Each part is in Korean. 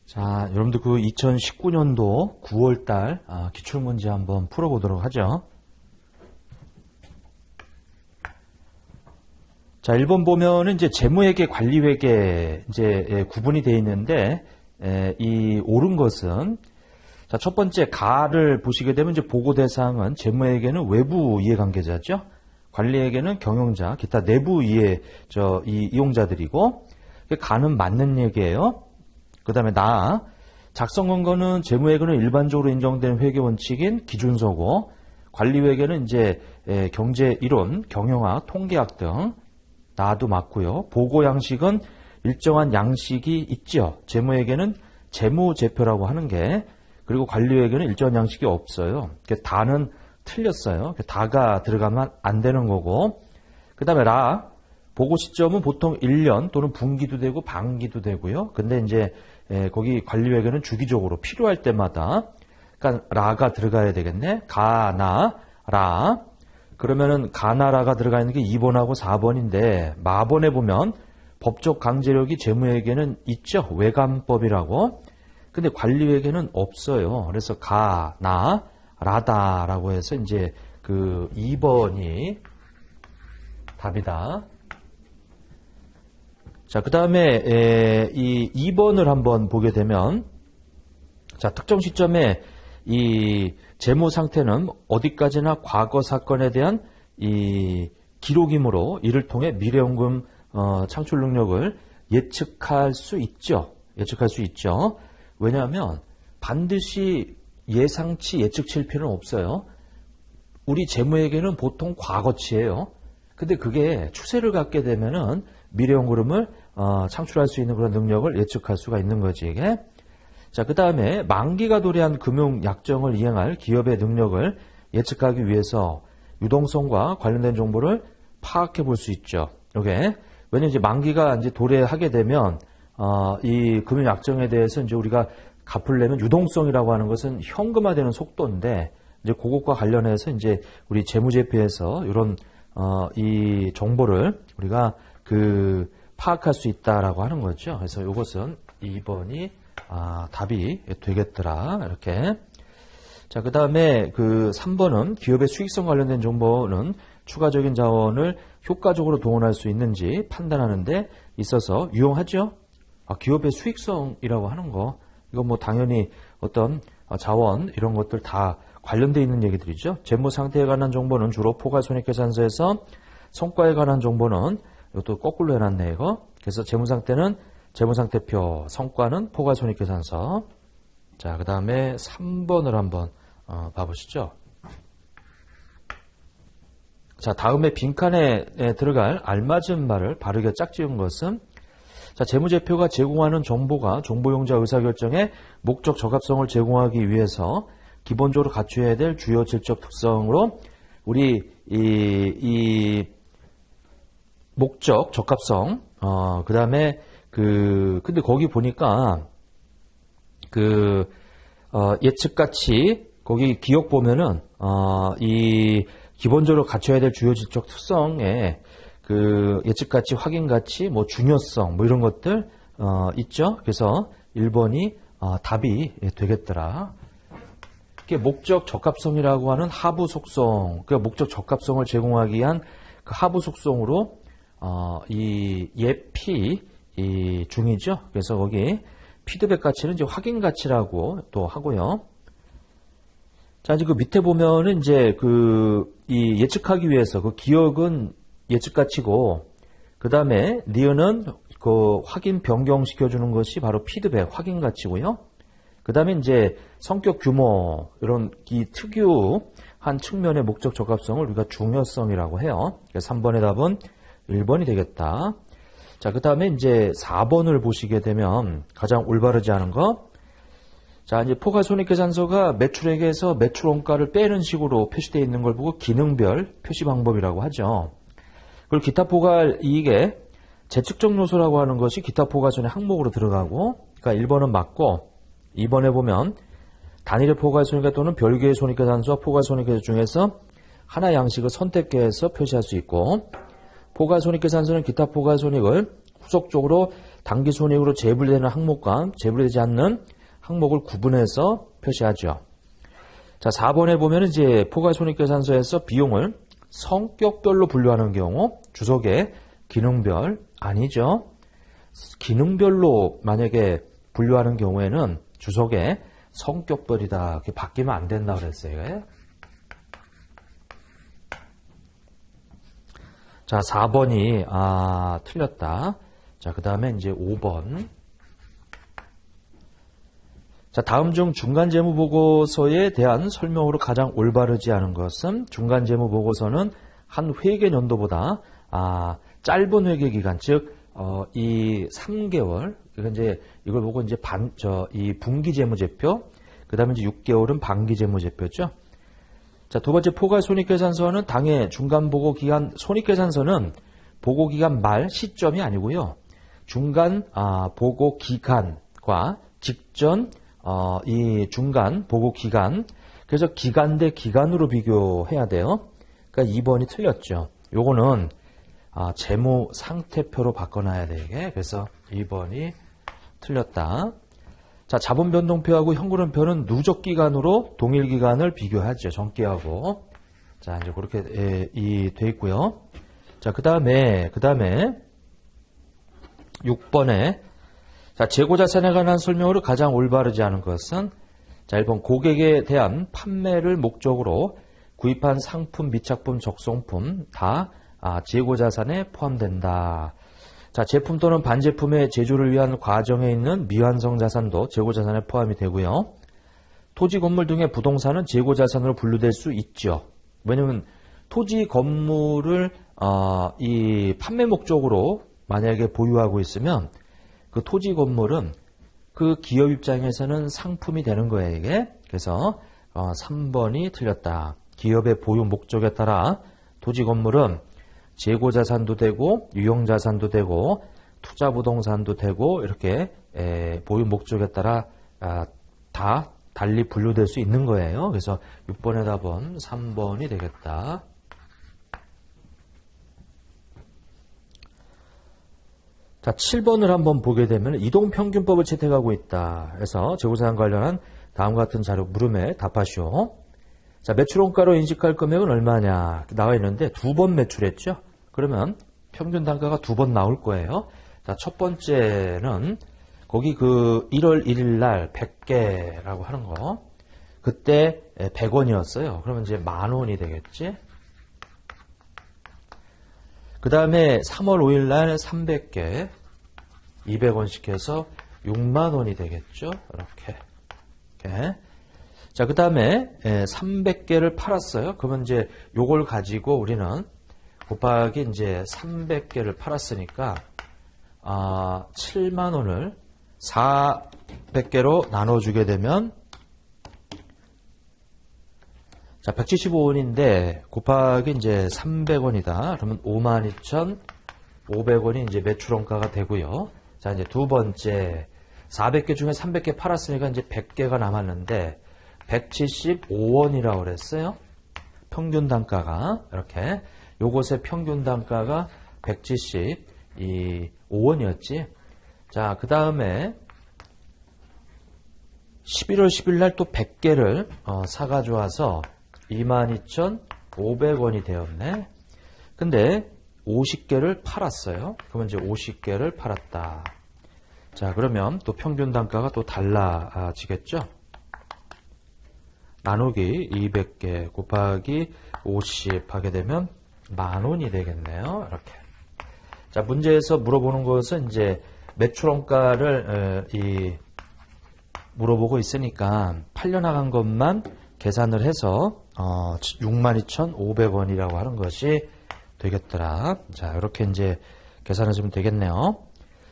자, 여러분들 그 2019년도 9월달 기출문제 한번 풀어보도록 하죠. 자, 1번 보면은 이제 재무회계, 관리회계 이제 구분이 되어 있는데 이 옳은 것은 자, 첫 번째 가를 보시게 되면 이제 보고 대상은 재무회계는 외부 이해관계자죠. 관리회계는 경영자, 기타 내부 이용자들이고 가는 맞는 얘기예요. 그 다음에 작성 근거는 재무회계는 일반적으로 인정되는 회계 원칙인 기준서고 관리회계는 이제 경제 이론, 경영학, 통계학 등 나도 맞고요. 보고 양식은 일정한 양식이 있죠. 재무회계는 재무제표라고 하는 게 그리고 관리회계는 일정한 양식이 없어요. 다는 틀렸어요. 다가 들어가면 안 되는 거고 그 다음에 보고 시점은 보통 1년 또는 분기도 되고 반기도 되고요. 근데 이제 거기 관리회계는 주기적으로 필요할 때마다 그러니까 라가 들어가야 되겠네. 라 그러면은 가나라가 들어가 있는 게 2번하고 4번인데 마번에 보면 법적 강제력이 재무회계는 있죠. 외감법이라고. 근데 관리회계는 없어요. 그래서 라다라고 해서 이제 그 2번이 답이다. 자, 그 다음에 이 2번을 한번 보게 되면 자, 특정 시점에 이 재무 상태는 어디까지나 과거 사건에 대한 이 기록이므로 이를 통해 미래연금 창출 능력을 예측할 수 있죠. 왜냐하면 반드시 예상치 예측치일 필요는 없어요. 우리 재무회계는 보통 과거치예요. 근데 그게 추세를 갖게 되면은 미래연금을 창출할 수 있는 그런 능력을 예측할 수가 있는 거지 이게. 자, 그 다음에 만기가 도래한 금융 약정을 이행할 기업의 능력을 예측하기 위해서 유동성과 관련된 정보를 파악해 볼 수 있죠. 이게 왜냐면 이제 만기가 이제 도래하게 되면 이 금융 약정에 대해서 이제 우리가 갚으려면 유동성이라고 하는 것은 현금화되는 속도인데 이제 그것과 관련해서 이제 우리 재무제표에서 이런 이 정보를 우리가 파악할 수 있다라고 하는 거죠. 그래서 이것은 2번이 답이 되겠더라. 이렇게. 자, 그 다음에 3번은 기업의 수익성 관련된 정보는 추가적인 자원을 효과적으로 동원할 수 있는지 판단하는 데 있어서 유용하죠. 기업의 수익성이라고 하는 거, 이거 뭐 당연히 어떤 자원 이런 것들 다 관련되어 있는 얘기들이죠. 재무 상태에 관한 정보는 주로 포괄손익계산서에서 성과에 관한 정보는 이것도 거꾸로 해놨네 이거. 그래서 재무 상태는 재무상태표, 성과는 포괄손익계산서. 자, 그 다음에 3번을 한번 봐보시죠. 자, 다음에 빈칸에 들어갈 알맞은 말을 바르게 짝지은 것은 자, 재무제표가 제공하는 정보가 정보용자 의사결정에 목적 적합성을 제공하기 위해서 기본적으로 갖춰야 될 주요 질적 특성으로 우리 이 목적 적합성 그 다음에 근데 거기 보니까 예측가치 거기 기억 보면은 이 기본적으로 갖춰야 될 주요 질적 특성에 예측가치, 확인가치, 뭐 중요성 뭐 이런 것들 있죠. 그래서 1번이 답이 되겠더라. 이게 목적 적합성이라고 하는 하부 속성, 그러니까 목적 적합성을 제공하기 위한 그 하부 속성으로 이 예피 중이죠. 그래서 거기 피드백 가치는 이제 확인 가치라고 또 하고요. 자, 이제 그 밑에 보면은 이제 이 예측하기 위해서 기억은 예측 가치고 그 다음에 니은은 확인 변경시켜 주는 것이 바로 피드백 확인 가치고요. 그 다음에 이제 성격 규모 이런 이 특유한 측면의 목적 적합성을 우리가 중요성이라고 해요. 그래서 3번의 답은 1번이 되겠다. 자, 그 다음에 이제 4번을 보시게 되면 가장 올바르지 않은 거. 자, 이제 포괄손익계산서가 매출액에서 매출원가를 빼는 식으로 표시되어 있는 걸 보고 기능별 표시 방법이라고 하죠. 그리고 기타 포괄 이익의 재측정 요소라고 하는 것이 기타 포괄손익 항목으로 들어가고, 그러니까 1번은 맞고, 2번에 보면 단일의 포괄손익계 또는 별개의 손익계산서와 포괄손익계산 중에서 하나 양식을 선택해서 표시할 수 있고, 포괄손익계산서는 기타 포괄손익을 후속적으로 당기손익으로 재분리되는 항목과 재분리되지 않는 항목을 구분해서 표시하죠. 자, 4번에 보면 이제 포괄손익계산서에서 비용을 성격별로 분류하는 경우 주석의 기능별 아니죠. 기능별로 만약에 분류하는 경우에는 주석의 성격별이다. 이렇게 바뀌면 안 된다 그랬어요. 자, 4번이 틀렸다. 자, 그 다음에 이제 5번. 자, 다음 중 중간재무보고서에 대한 설명으로 가장 올바르지 않은 것은 중간재무보고서는 한 회계연도보다 짧은 회계기간, 즉 이 3개월, 이제 이걸 보고 이제 이 분기재무제표, 그 다음에 이제 6개월은 반기재무제표죠. 자, 두 번째 포괄손익계산서는 당해 중간보고기간, 손익계산서는 보고기간 말 시점이 아니고요. 중간 보고기간과 직전 이 중간 보고기간, 그래서 기간 대 기간으로 비교해야 돼요. 그러니까 2번이 틀렸죠. 요거는 재무 상태표로 바꿔놔야 돼, 이게. 그래서 2번이 틀렸다. 자, 자본변동표하고 현금흐름표는 누적 기간으로 동일 기간을 비교하죠. 전기하고. 자, 이제 그렇게 돼 있고요. 자, 그 다음에 6번에 자, 재고자산에 관한 설명으로 가장 올바르지 않은 것은 자, 1번 고객에 대한 판매를 목적으로 구입한 상품, 미착품, 적성품 다 재고자산에 포함된다. 자, 제품 또는 반제품의 제조를 위한 과정에 있는 미완성 자산도 재고자산에 포함이 되고요. 토지, 건물 등의 부동산은 재고자산으로 분류될 수 있죠. 왜냐하면 토지, 건물을 이 판매 목적으로 만약에 보유하고 있으면 그 토지, 건물은 그 기업 입장에서는 상품이 되는 거예요, 이게. 그래서 3번이 틀렸다. 기업의 보유 목적에 따라 토지, 건물은 재고자산도 되고 유형자산도 되고 투자부동산도 되고 이렇게 보유 목적에 따라 다 달리 분류될 수 있는 거예요. 그래서 6번의 답은 3번이 되겠다. 자, 7번을 한번 보게 되면 이동평균법을 채택하고 있다. 그래서 재고자산 관련한 다음과 같은 자료 물음에 답하시오. 자, 매출원가로 인식할 금액은 얼마냐 나와 있는데 2번 매출했죠. 그러면 평균 단가가 2번 나올 거예요. 자, 첫 번째는 거기 그 1월 1일 날 100개라고 하는 거. 그때 100원이었어요. 그러면 이제 10,000원이 되겠지. 그 다음에 3월 5일 날 300개 200원씩 해서 6만원이 되겠죠. 이렇게. 자, 그 다음에 300개를 팔았어요. 그러면 이제 요걸 가지고 우리는 곱하기 이제 300개를 팔았으니까 7만원을 400개로 나눠주게 되면 자, 175원인데 곱하기 이제 300원이다. 그러면 52,500원이 이제 매출원가가 되고요. 자, 이제 두 번째 400개 중에 300개 팔았으니까 이제 100개가 남았는데 175원이라고 그랬어요. 평균 단가가 이렇게 요것의 평균 단가가 175원이었지. 자, 그 다음에 11월 10일 날 또 100개를 사가지고 와서 22,500원이 되었네. 근데 50개를 팔았어요. 그러면 이제 50개를 팔았다. 자, 그러면 또 평균 단가가 또 달라지겠죠. 나누기 200개 곱하기 50 하게 되면 10,000원이 되겠네요. 이렇게. 자, 문제에서 물어보는 것은 이제 매출원가를 물어보고 있으니까 팔려나간 것만 계산을 해서 62,500원이라고 하는 것이 되겠더라. 자, 이렇게 이제 계산하시면 되겠네요.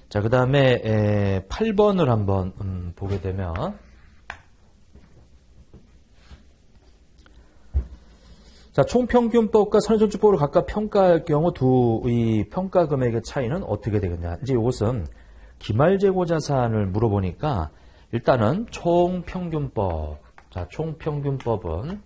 자, 그 다음에 8번을 한번 보게 되면 자, 총평균법과 선행전주법으로 각각 평가할 경우 이 평가 금액의 차이는 어떻게 되겠냐. 이제 이것은 기말재고자산을 물어보니까 일단은 총평균법. 자, 총평균법은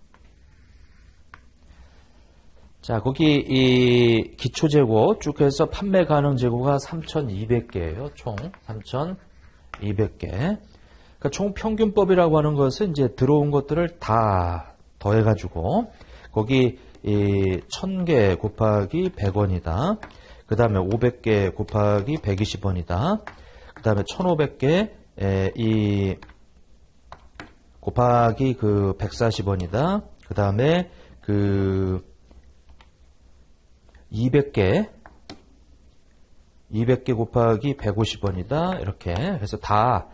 자, 거기 이 기초재고 쭉 해서 판매 가능 재고가 3,200개예요. 총 3,200개. 그러니까 총 평균법이라고 하는 것은 이제 들어온 것들을 다 더해가지고 거기 이 1,000개 곱하기 100원이다. 그 다음에 500개 곱하기 120원이다. 그 다음에 1,500개 이 곱하기 그 140원이다. 그 다음에 그 200개 곱하기 150원이다. 이렇게. 그래서 다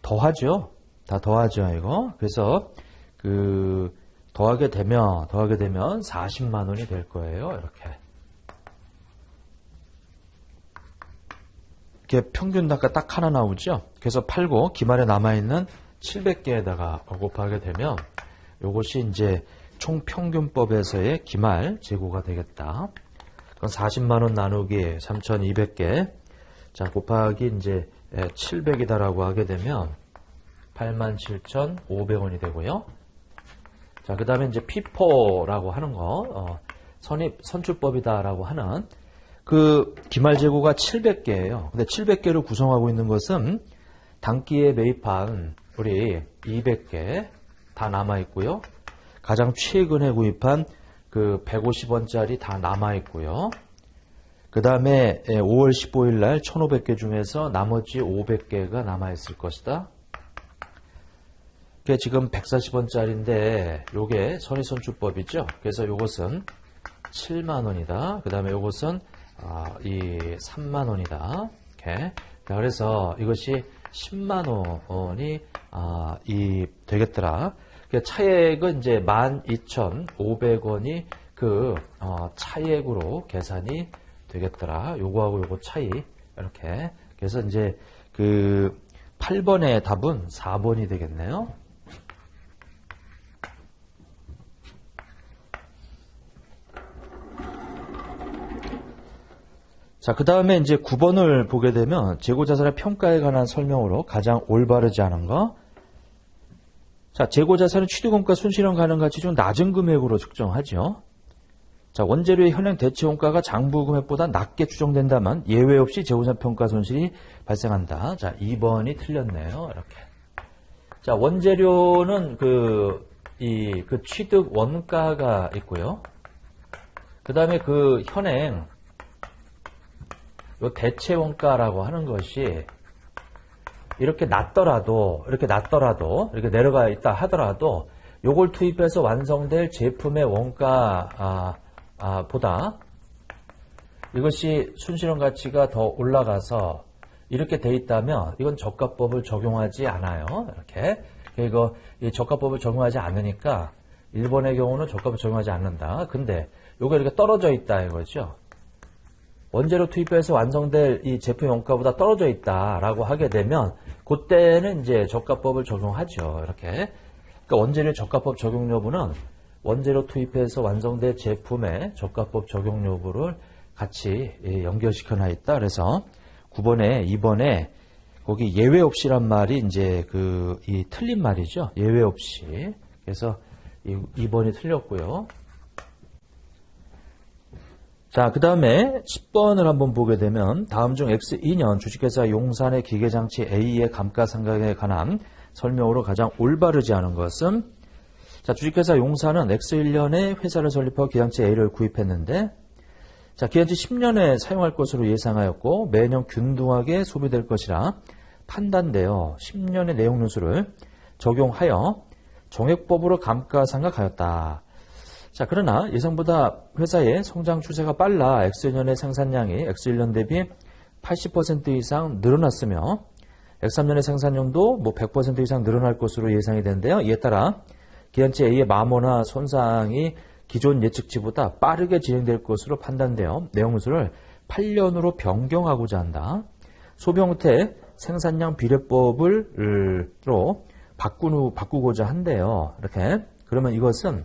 더하죠. 다 더하죠, 이거. 그래서 그 더하게 되면 40만 원이 될 거예요. 이렇게 평균 단가 딱 하나 나오죠. 그래서 팔고 기말에 남아있는 700개에다가 곱하게 되면 요것이 이제 총평균법에서의 기말 재고가 되겠다. 그럼 40만 원 나누기 3,200개. 자, 곱하기 이제 700이다라고 하게 되면 87,500원이 되고요. 자, 그 다음에 이제 피포라고 하는 거, 선출법이다라고 하는 그 기말 재고가 700개예요. 근데 700개를 구성하고 있는 것은 단기에 매입한 우리 200개 다 남아있고요. 가장 최근에 구입한 그 150원짜리 다 남아있고요. 그 다음에 5월 15일 날 1,500개 중에서 나머지 500개가 남아있을 것이다. 그게 지금 140원짜리인데 요게 선의선출법이죠. 그래서 요것은 7만원이다. 그 다음에 요것은 이 3만원이다. 이렇게. 그래서 이것이 10만원이 이 되겠더라. 차액은 이제 12,500원이 그 차액으로 계산이 되겠더라. 요거하고 요거 차이 이렇게. 그래서 이제 그 8번의 답은 4번이 되겠네요. 자, 그 다음에 이제 9번을 보게 되면 재고자산의 평가에 관한 설명으로 가장 올바르지 않은 거. 자, 재고자산은 취득원가, 손실현 가능 가치 중 낮은 금액으로 측정하죠. 자, 원재료의 현행 대체원가가 장부 금액보다 낮게 추정된다면 예외 없이 재고자산 평가 손실이 발생한다. 자, 2번이 틀렸네요. 이렇게. 자, 원재료는 그 취득 원가가 있고요. 그 다음에 그 현행 요 대체 원가라고 하는 것이 이렇게 낮더라도 이렇게 내려가 있다 하더라도 요걸 투입해서 완성될 제품의 원가 보다 이것이 순실현 가치가 더 올라가서 이렇게 돼 있다면 이건 저가법을 적용하지 않아요. 이렇게. 이거 이 저가법을 적용하지 않으니까 1번의 경우는 저가법을 적용하지 않는다. 근데 요게 이렇게 떨어져 있다 이거죠. 원재료 투입해서 완성될 이 제품 원가보다 떨어져 있다라고 하게 되면 그때는 이제 저가법을 적용하죠. 이렇게. 그러니까 원재료 저가법 적용 여부는 원재료 투입해서 완성될 제품의 저가법 적용 여부를 같이 연결시켜 놔 있다. 그래서 9번에 2번에 거기 예외 없이란 말이 이제 이 틀린 말이죠. 예외 없이. 그래서 2번이 틀렸고요. 자, 그 다음에 10번을 한번 보게 되면 다음 중 X2년 주식회사 용산의 기계장치 A의 감가상각에 관한 설명으로 가장 올바르지 않은 것은 자, 주식회사 용산은 X1년에 회사를 설립하고 기계장치 A를 구입했는데 자, 기계장치 10년에 사용할 것으로 예상하였고 매년 균등하게 소비될 것이라 판단되어 10년의 내용연수를 적용하여 종액법으로 감가상각하였다. 자, 그러나 예상보다 회사의 성장 추세가 빨라 X2년의 생산량이 X1년 대비 80% 이상 늘어났으며 X3년의 생산량도 100% 이상 늘어날 것으로 예상이 되는데요. 이에 따라 기관치 A의 마모나 손상이 기존 예측치보다 빠르게 진행될 것으로 판단되어 내용수를 8년으로 변경하고자 한다. 소병태 생산량 비례법으로 바꾸고자 한대요. 이렇게. 그러면 이것은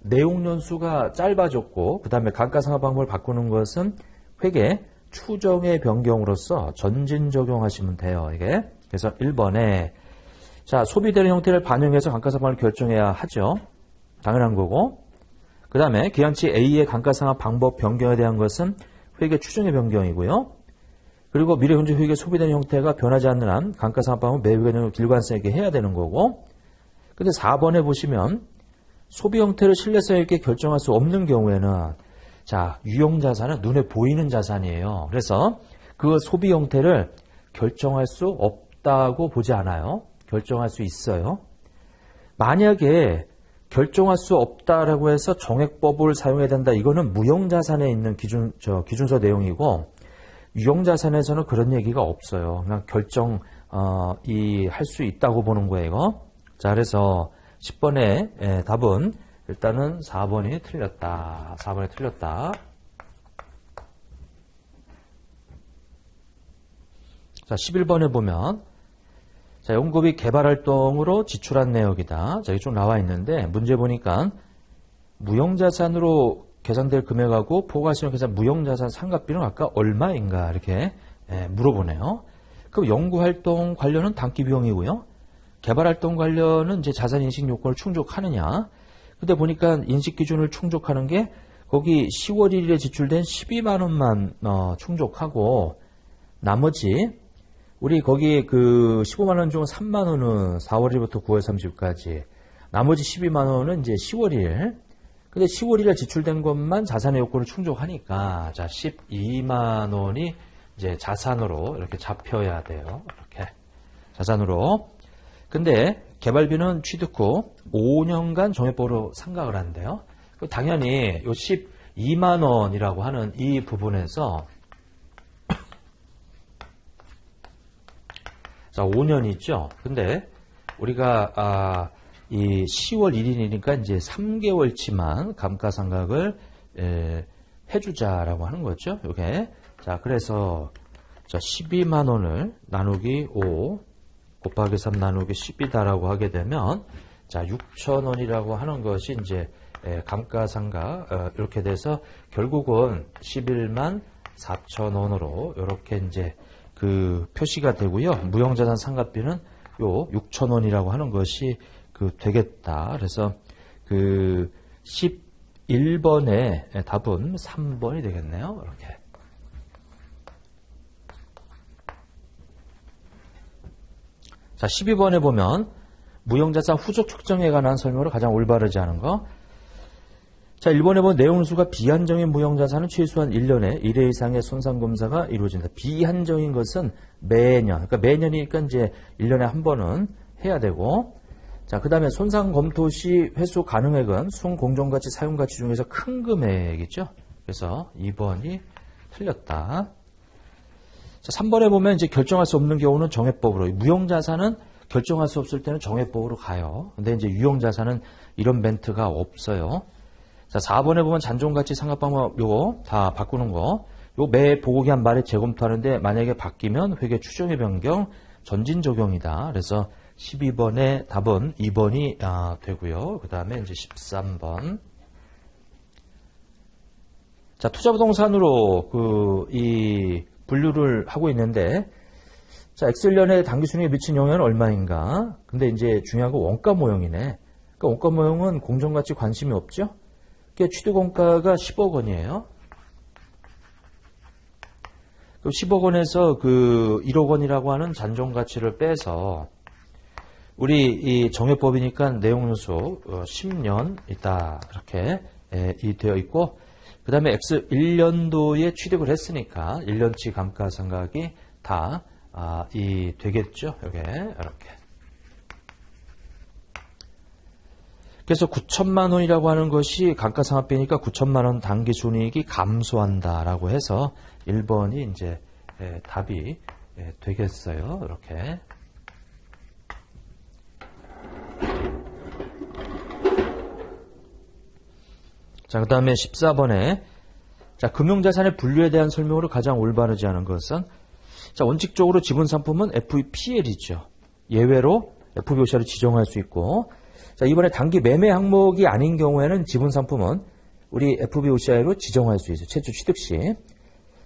내용연수가 짧아졌고 그 다음에 감가상각 방법을 바꾸는 것은 회계 추정의 변경으로서 전진 적용하시면 돼요. 이게. 그래서 1번에 자, 소비되는 형태를 반영해서 감가상각을 결정해야 하죠. 당연한 거고. 그 다음에 기한치 A의 감가상각 방법 변경에 대한 것은 회계 추정의 변경이고요. 그리고 미래 현재 회계 소비되는 형태가 변하지 않는 한 감가상각 방법은 매우 개념을 길관성 있게 해야 되는 거고, 근데 4번에 보시면 소비 형태를 신뢰성 있게 결정할 수 없는 경우에는 자, 유형자산은 눈에 보이는 자산이에요. 그래서 그 소비 형태를 결정할 수 없다고 보지 않아요. 결정할 수 있어요. 만약에 결정할 수 없다라고 해서 정액법을 사용해야 된다. 이거는 무형자산에 있는 기준서 내용이고, 유형자산에서는 그런 얘기가 없어요. 그냥 할 수 있다고 보는 거예요, 이거. 자, 그래서 10번의 답은 일단은 4번이 틀렸다. 4번이 틀렸다. 자, 11번에 보면, 자, 연구비 개발활동으로 지출한 내역이다. 자, 여기 좀 나와 있는데, 문제 보니까, 무형자산으로 계산될 금액하고 포괄시험 계산 무형자산 상각비는 아까 얼마인가 이렇게 물어보네요. 그럼 연구활동 관련은 단기 비용이고요. 개발활동 관련은 이제 자산인식 요건을 충족하느냐. 근데 보니까 인식기준을 충족하는 게 거기 10월 1일에 지출된 12만 원만 충족하고 나머지 우리 거기 그 15만 원 중 3만 원은 4월 1일부터 9월 30일까지 나머지 12만 원은 이제 10월 1일 근데 10월 1일에 지출된 것만 자산의 요건을 충족하니까 자 12만 원이 이제 자산으로 이렇게 잡혀야 돼요. 이렇게 자산으로. 근데 개발비는 취득 후 5년간 정액법으로 상각을 한대요. 당연히 요 12만 원이라고 하는 이 부분에서 자 5년이 있죠. 근데 우리가 이 10월 1일이니까 이제 3개월치만 감가상각을 해주자라고 하는 거죠. 요게. 자, 그래서 자 12만 원을 나누기 5 곱하기 3 나누기 10이다라고 하게 되면 자 6천 원이라고 하는 것이 이제 감가상각 이렇게 돼서 결국은 11만 4천 원으로 이렇게 이제 그 표시가 되고요. 무형자산 상각비는 요 6천 원이라고 하는 것이 되겠다. 그래서 그 11번의 답은 3번이 되겠네요. 이렇게. 자, 12번에 보면 무형자산 후속 측정에 관한 설명으로 가장 올바르지 않은 거. 자, 1번에 보면 내용수가 비한정인 무형자산은 최소한 1년에 1회 이상의 손상검사가 이루어진다. 비한정인 것은 매년, 그러니까 매년이니까 이제 1년에 한 번은 해야 되고, 자, 그 다음에 손상 검토 시 회수 가능액은 순공정가치 사용가치 중에서 큰 금액이죠. 그래서 2번이 틀렸다. 자, 3번에 보면 이제 결정할 수 없는 경우는 정액법으로. 무형자산은 결정할 수 없을 때는 정액법으로 가요. 근데 이제 유형자산은 이런 멘트가 없어요. 자, 4번에 보면 잔존가치 상각방법 요거 다 바꾸는 거. 요 매 보고기한 말에 재검토하는데 만약에 바뀌면 회계 추정의 변경 전진 적용이다. 그래서 12번의 답은 2번이 되고요. 그 다음에 이제 13번. 자, 투자부동산으로 이 분류를 하고 있는데, 자, 엑셀련의 당기순위에 미친 영향은 얼마인가? 근데 이제 중요한 건 원가 모형이네. 그러니까 원가 모형은 공정가치 관심이 없죠? 그러니까 취득원가가 10억 원이에요. 그 10억 원에서 1억 원이라고 하는 잔존가치를 빼서 우리 이 정액법이니까 내용연수 10년 있다 이렇게 되어 있고 그 다음에 X 1년도에 취득을 했으니까 1년치 감가상각이 다 되겠죠. 이렇게. 그래서 9천만 원이라고 하는 것이 감가상각비니까 9천만 원 당기순이익이 감소한다라고 해서 1번이 이제 답이 되겠어요. 이렇게. 자, 그 다음에 14번에 자, 금융자산의 분류에 대한 설명으로 가장 올바르지 않은 것은 자, 원칙적으로 지분상품은 FVPL이죠. 예외로 FVOCI를 지정할 수 있고 자, 이번에 단기 매매 항목이 아닌 경우에는 지분상품은 우리 FVOCI로 지정할 수 있어요. 최초 취득 시.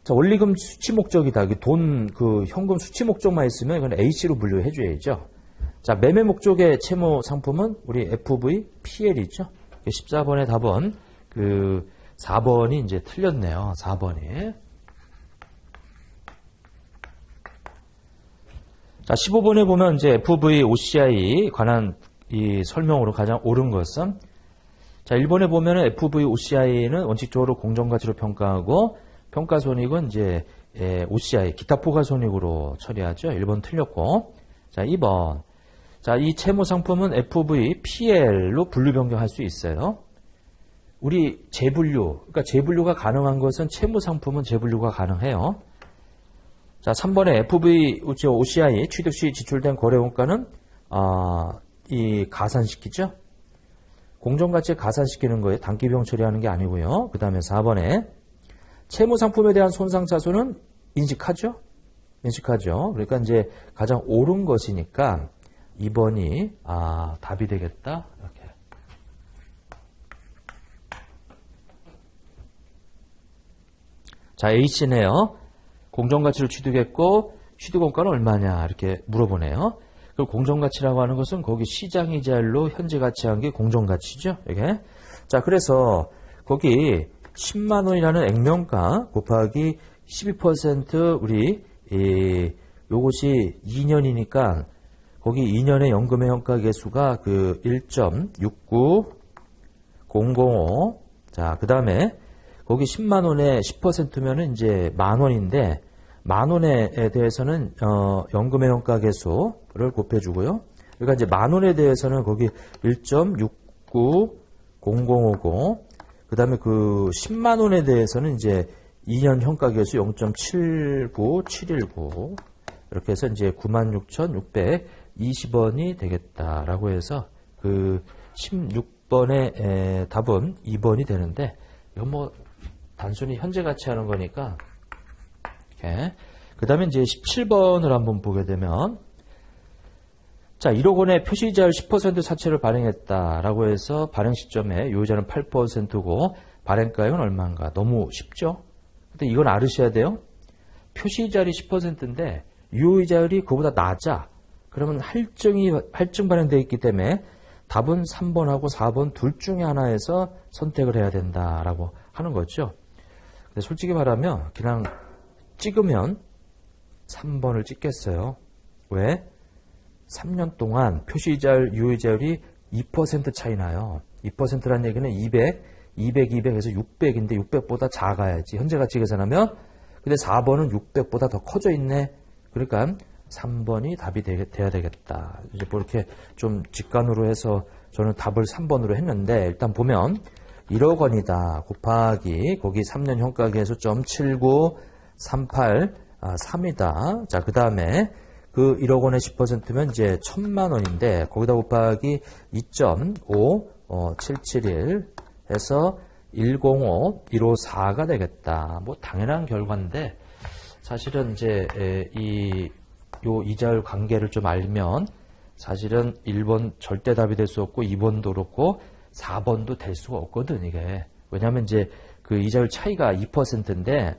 자, 원리금 수취 목적이다. 돈, 현금 수취 목적만 있으면 이건 A씨로 분류해 줘야죠. 자, 매매 목적의 채무 상품은 우리 FVPL이죠. 14번의 답은 그 4번이 이제 틀렸네요. 4번이. 자, 15번에 보면 이제 FV, OCI 관한 이 설명으로 가장 옳은 것은 자, 1번에 보면은 FV, OCI는 원칙적으로 공정가치로 평가하고 평가손익은 이제 OCI, 기타 포괄손익으로 처리하죠. 1번 틀렸고. 자, 2번. 자, 이 채무상품은 FV, PL로 분류 변경할 수 있어요. 우리 재분류, 그러니까 재분류가 가능한 것은 채무상품은 재분류가 가능해요. 자, 3번에 FV, OCI 취득 시 지출된 거래원가는 이 가산시키죠. 공정가치에 가산시키는 거에 단기비용 처리하는 게 아니고요. 그 다음에 4번에 채무상품에 대한 손상차손은 인식하죠. 인식하죠. 그러니까 이제 가장 옳은 것이니까 2번이 답이 되겠다. 이렇게. 자, A씨네요. 공정가치를 취득했고 취득원가는 얼마냐 이렇게 물어보네요. 그 공정가치라고 하는 것은 거기 시장이자율로 현재 가치한 게 공정가치죠. 이게. 자, 그래서 거기 10만 원이라는 액면가 곱하기 12% 우리 요것이 2년이니까 거기 2년의 연금의 현가 계수가 그 1.69005. 자, 그다음에 거기 10만 원에 10%면은 이제 만 원인데 만 원에 대해서는 연금의 현가 계수를 곱해 주고요. 그러니까 이제 만 원에 대해서는 거기 1.690050 그다음에 그 10만 원에 대해서는 이제 2년 현가 계수 0.79719 이렇게 해서 이제 96,620원이 되겠다라고 해서 그 16번의 답은 2번이 되는데 이건 뭐 단순히 현재 가치 하는 거니까 이렇게. 그 다음에 이제 17번을 한번 보게 되면 자, 1억 원의 표시이자율 10% 사채를 발행했다라고 해서 발행 시점에 요이자는 8%고 발행가액은 얼마인가? 너무 쉽죠? 근데 이건 알으셔야 돼요. 표시이자율이 10%인데 유효이자율이 그보다 낮아. 그러면 할증 발행되어 있기 때문에 답은 3번하고 4번 둘 중에 하나에서 선택을 해야 된다라고 하는 거죠. 근데 솔직히 말하면 그냥 찍으면 3번을 찍겠어요. 왜? 3년 동안 표시이자율, 유효이자율이 2% 차이 나요. 2%라는 얘기는 200 해서 600인데 600보다 작아야지. 현재 가치 계산하면. 근데 4번은 600보다 더 커져 있네. 그러니까 3번이 답이 돼야 되겠다. 이제 뭐 이렇게 좀 직관으로 해서 저는 답을 3번으로 했는데 일단 보면 1억 원이다 곱하기 거기 3년 현가계수 0.7938 자, 그 다음에 그 1억 원의 10%면 이제 1,000만 원인데 거기다 곱하기 2.5771 해서 105154가 되겠다. 뭐 당연한 결과인데 사실은 이제 요 이자율 관계를 좀 알면 사실은 1번 절대 답이 될 수 없고 2번도 그렇고 4번도 될 수가 없거든, 이게. 왜냐면 이제 그 이자율 차이가 2%인데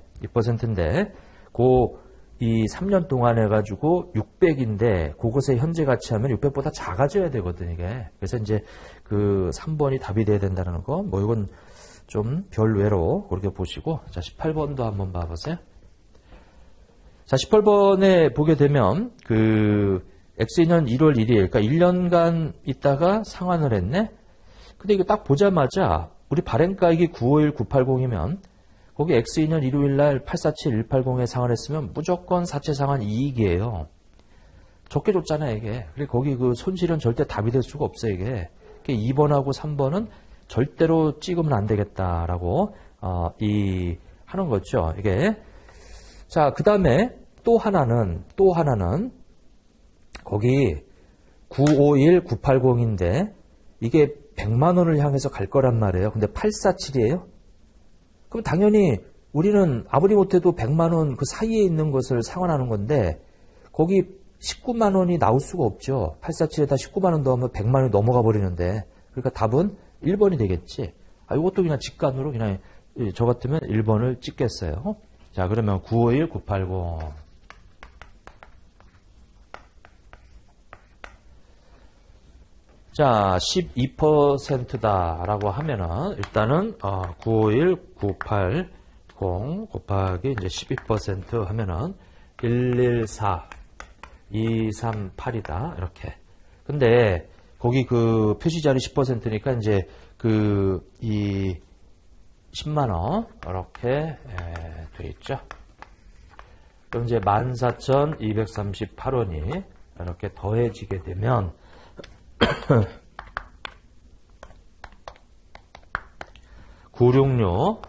이 3년 동안 해가지고 600인데 그것의 현재 가치하면 600보다 작아져야 되거든, 이게. 그래서 이제 그 3번이 답이 돼야 된다는 거, 뭐 이건 좀 별외로 그렇게 보시고. 자, 18번도 한번 봐보세요. 자, 18번에 보게 되면 그 X년 1월 1일, 그러니까 1년간 있다가 상환을 했네. 근데 이거 딱 보자마자 우리 발행가액이 951, 980이면 거기 X2년 1호일 날 847, 180에 상환했으면 무조건 사채 상환 이익이에요. 적게 줬잖아요, 이게. 그리고 거기 그 손실은 절대 답이 될 수가 없어요, 이게. 2번하고 3번은 절대로 찍으면 안 되겠다라고 하는 거죠, 이게. 자, 그 다음에 또 하나는 거기 951, 980인데 이게 100만 원을 향해서 갈 거란 말이에요. 근데 847이에요. 그럼 당연히 우리는 아무리 못해도 100만 원 그 사이에 있는 것을 상환하는 건데 거기 19만 원이 나올 수가 없죠. 847에다 19만 원 넣으면 100만 원이 넘어가 버리는데 그러니까 답은 1번이 되겠지. 이것도 그냥 직관으로 그냥 저 같으면 1번을 찍겠어요. 자, 그러면 951, 980. 자, 12%다라고 하면은 일단은 951980 곱하기 이제 12% 하면은 114 238이다. 이렇게. 근데 거기 그 표시 자리 10%니까 이제 이 10만 원 이렇게 돼 있죠. 그럼 이제 14,238원이 이렇게 더해지게 되면 966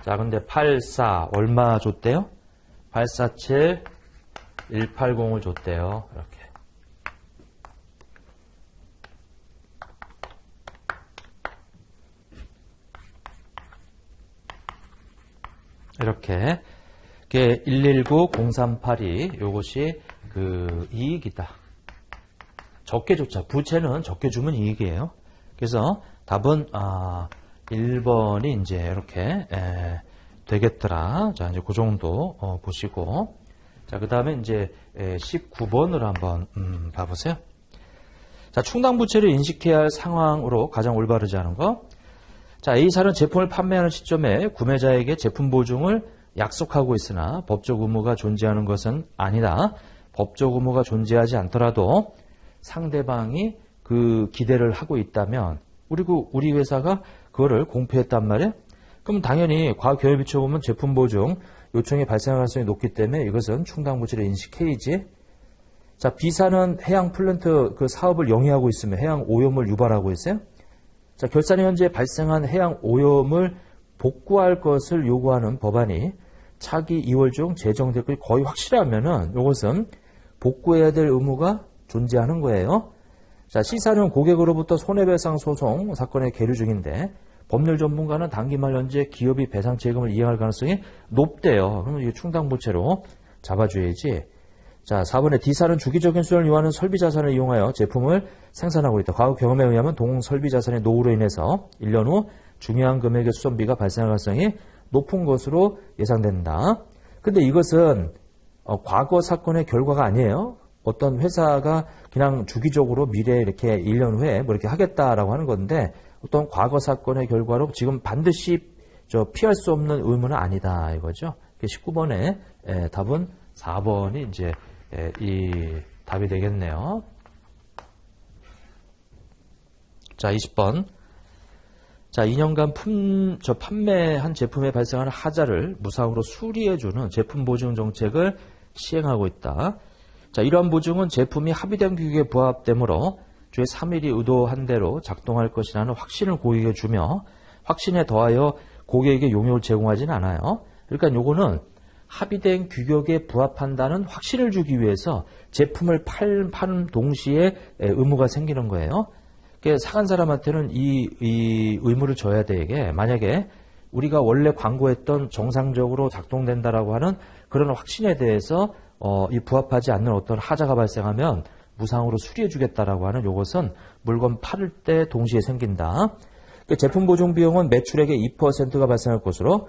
자, 근데 84 얼마 줬대요? 847 180을 줬대요. 이렇게. 이렇게 1190382 요것이 그 이익이다. 적게 줬자. 부채는 적게 주면 이익이에요. 그래서 답은 1번이 이제 이렇게 되겠더라. 자, 이제 그 정도 보시고. 자, 그 다음에 이제 19번을 한번 봐보세요. 자, 충당부채를 인식해야 할 상황으로 가장 올바르지 않은 거. 자, A사는 제품을 판매하는 시점에 구매자에게 제품 보증을 약속하고 있으나 법적 의무가 존재하는 것은 아니다. 법적 의무가 존재하지 않더라도 상대방이 그 기대를 하고 있다면 우리 회사가 그거를 공표했단 말이에요. 그럼 당연히 과거경험에 비춰보면 제품 보증 요청이 발생할 가능성이 높기 때문에 이것은 충당부채를 인식해야지. 자, B사는 해양 플랜트 그 사업을 영위하고 있으며 해양 오염을 유발하고 있어요. 자, 결산이 현재 발생한 해양 오염을 복구할 것을 요구하는 법안이 차기 2월 중 제정될 것이 거의 확실하면은 이것은 복구해야 될 의무가 존재하는 거예요. 자, C사는 고객으로부터 손해배상 소송 사건에 계류 중인데 법률 전문가는 단기 말 현재 기업이 배상 책임을 이행할 가능성이 높대요. 그러면 이게 충당부채로 잡아줘야지. 자, 4번에 D사는 주기적인 수요를 요하는 설비자산을 이용하여 제품을 생산하고 있다. 과거 경험에 의하면 동설비자산의 노후로 인해서 1년 후 중요한 금액의 수선비가 발생할 가능성이 높은 것으로 예상된다. 근데 이것은 과거 사건의 결과가 아니에요. 어떤 회사가 그냥 주기적으로 미래에 이렇게 1년 후에 뭐 이렇게 하겠다라고 하는 건데 어떤 과거 사건의 결과로 지금 반드시 피할 수 없는 의무는 아니다 이거죠. 19번에 답은 4번이 이제 이 답이 되겠네요. 자, 20번. 자, 2년간 판매한 제품에 발생하는 하자를 무상으로 수리해주는 제품 보증 정책을 시행하고 있다. 자, 이러한 보증은 제품이 합의된 규격에 부합되므로 주의 3일이 의도한 대로 작동할 것이라는 확신을 고객에게 주며 확신에 더하여 고객에게 용역을 제공하지는 않아요. 그러니까 요거는 합의된 규격에 부합한다는 확신을 주기 위해서 제품을 파는 동시에 의무가 생기는 거예요. 사간 사람한테는 이 의무를 져야 되게 만약에 우리가 원래 광고했던 정상적으로 작동된다라고 하는 그런 확신에 대해서 이 부합하지 않는 어떤 하자가 발생하면 무상으로 수리해 주겠다라고 하는 요것은 물건 팔을 때 동시에 생긴다. 제품 보증 비용은 매출액의 2%가 발생할 것으로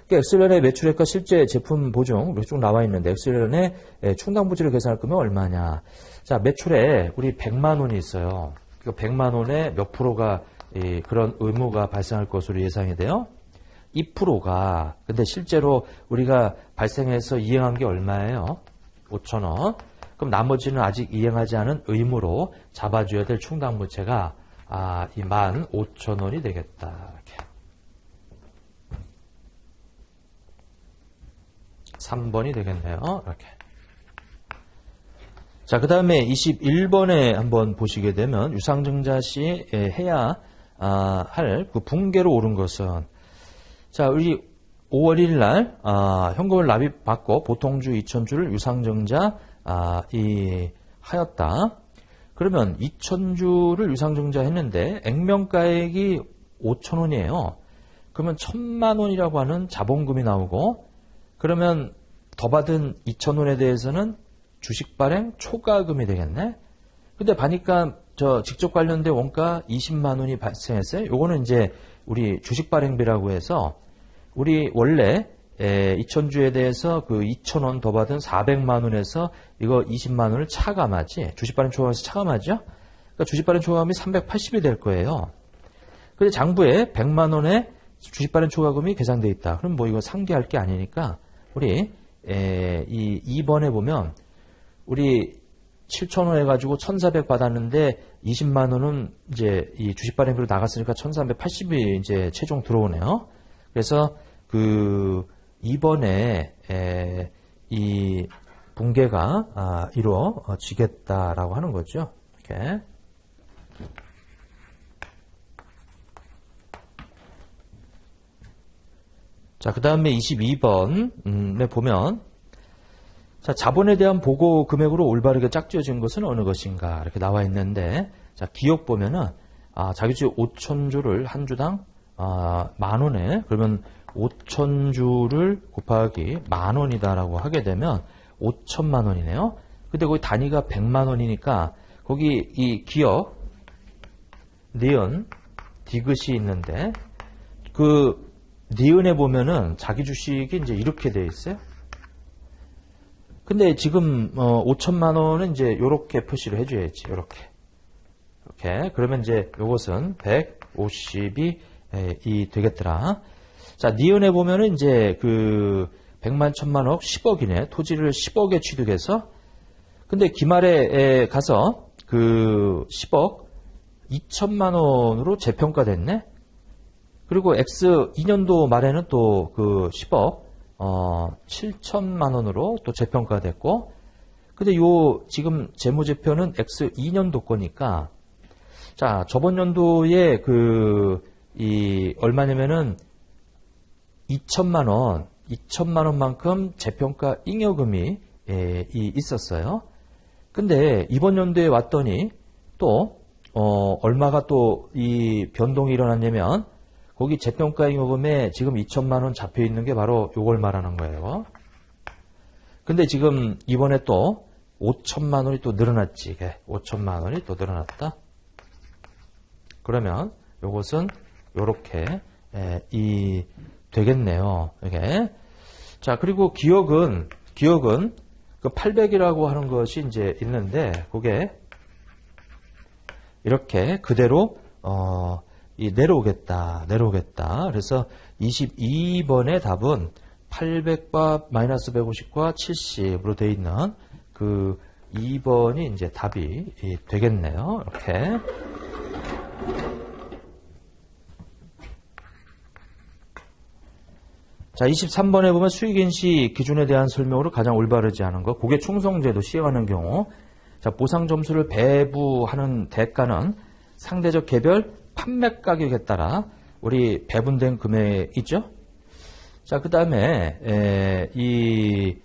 엑셀런의 매출액과 실제 제품 보증 쭉 나와 있는데 엑셀런의 충당부채를 계산할 거면 얼마냐. 자, 매출에 우리 100만 원이 있어요. 100만 원에 몇 프로가 그런 의무가 발생할 것으로 예상이 돼요? 2%가. 근데 실제로 우리가 발생해서 이행한 게 얼마예요? 5,000원. 그럼 나머지는 아직 이행하지 않은 의무로 잡아줘야 될 충당부채가 이 15,000원이 되겠다. 이렇게. 3번이 되겠네요. 이렇게. 자, 그 다음에 21번에 한번 보시게 되면 유상증자 시 해야 할 그 붕괴로 오른 것은 자, 우리 5월 1일 날 현금을 납입받고 보통주 2,000주를 유상증자 하였다. 그러면 2,000주를 유상증자 했는데 액면가액이 5,000원이에요. 그러면 1,000만 원이라고 하는 자본금이 나오고 그러면 더 받은 2,000원에 대해서는 주식 발행 초과금이 되겠네. 근데 보니까 직접 관련된 원가 20만 원이 발생했어요. 요거는 이제 우리 주식 발행비라고 해서 우리 원래 이천주에 대해서 그 2,000원 더 받은 400만 원에서 이거 20만 원을 차감하지. 주식발행 초과금에서 차감하죠. 그러니까 주식발행 초과금이 380이 될 거예요. 근데 장부에 100만 원의 주식발행 초과금이 계산돼 있다. 그럼 뭐 이거 상기할 게 아니니까 우리 이 2번에 보면 우리 7,000원 해가지고 1,400 받았는데 20만 원은 이제 이 주식발행비로 나갔으니까 1,380이 이제 최종 들어오네요. 그래서 그 2번에 이 붕괴가 이루어지겠다라고 하는 거죠. 이렇게. 자, 그 다음에 22번에 보면 자, 자본에 대한 보고 금액으로 올바르게 짝지어진 것은 어느 것인가 이렇게 나와 있는데 자, 기억 보면은 자기주의 5,000주를 한 주당 10,000원에 그러면 5,000주를 곱하기 10,000원이다라고 하게 되면 5천만 원이네요. 근데 거기 단위가 100만 원이니까 거기 이 기억 니은 디귿이 있는데 그 니은에 보면은 자기 주식이 이제 이렇게 돼 있어요. 근데 지금 5천만 원은 이제 요렇게 표시를 해줘야지. 요렇게. 이렇게. 그러면 이제 요것은 150이 되겠더라. 자, 니은에 보면은 이제 그 100만, 1000만억, 10억이네. 토지를 10억에 취득해서. 근데 기말에 가서 그 10억 2천만 원으로 재평가됐네. 그리고 X 2년도 말에는 또 그 10억 7천만 원으로 또 재평가가 됐고, 근데 요 지금 재무제표는 X 2년도 거니까, 자, 저번 연도에 이 얼마냐면은 2천만 원만큼 재평가 잉여금이 있었어요. 근데 이번 연도에 왔더니 또 얼마가 또 이 변동이 일어났냐면 거기 재평가 잉여금에 지금 2천만 원 잡혀 있는 게 바로 요걸 말하는 거예요. 근데 지금 이번에 또 5천만 원이 또 늘어났지. 이게 5천만 원이 또 늘어났다. 그러면 요것은 요렇게 되겠네요. 이게. 자, 그리고 기억은 그 800이라고 하는 것이 이제 있는데 그게 이렇게 그대로 내려오겠다. 그래서 22번의 답은 800과 마이너스 150과 70으로 되어 있는 그 2번이 이제 답이 되겠네요. 이렇게. 자, 23번에 보면 수익인시 기준에 대한 설명으로 가장 올바르지 않은 것, 고객 충성제도 시행하는 경우, 자, 보상 점수를 배부하는 대가는 상대적 개별 판매 가격에 따라 우리 배분된 금액이죠. 자, 그 다음에 이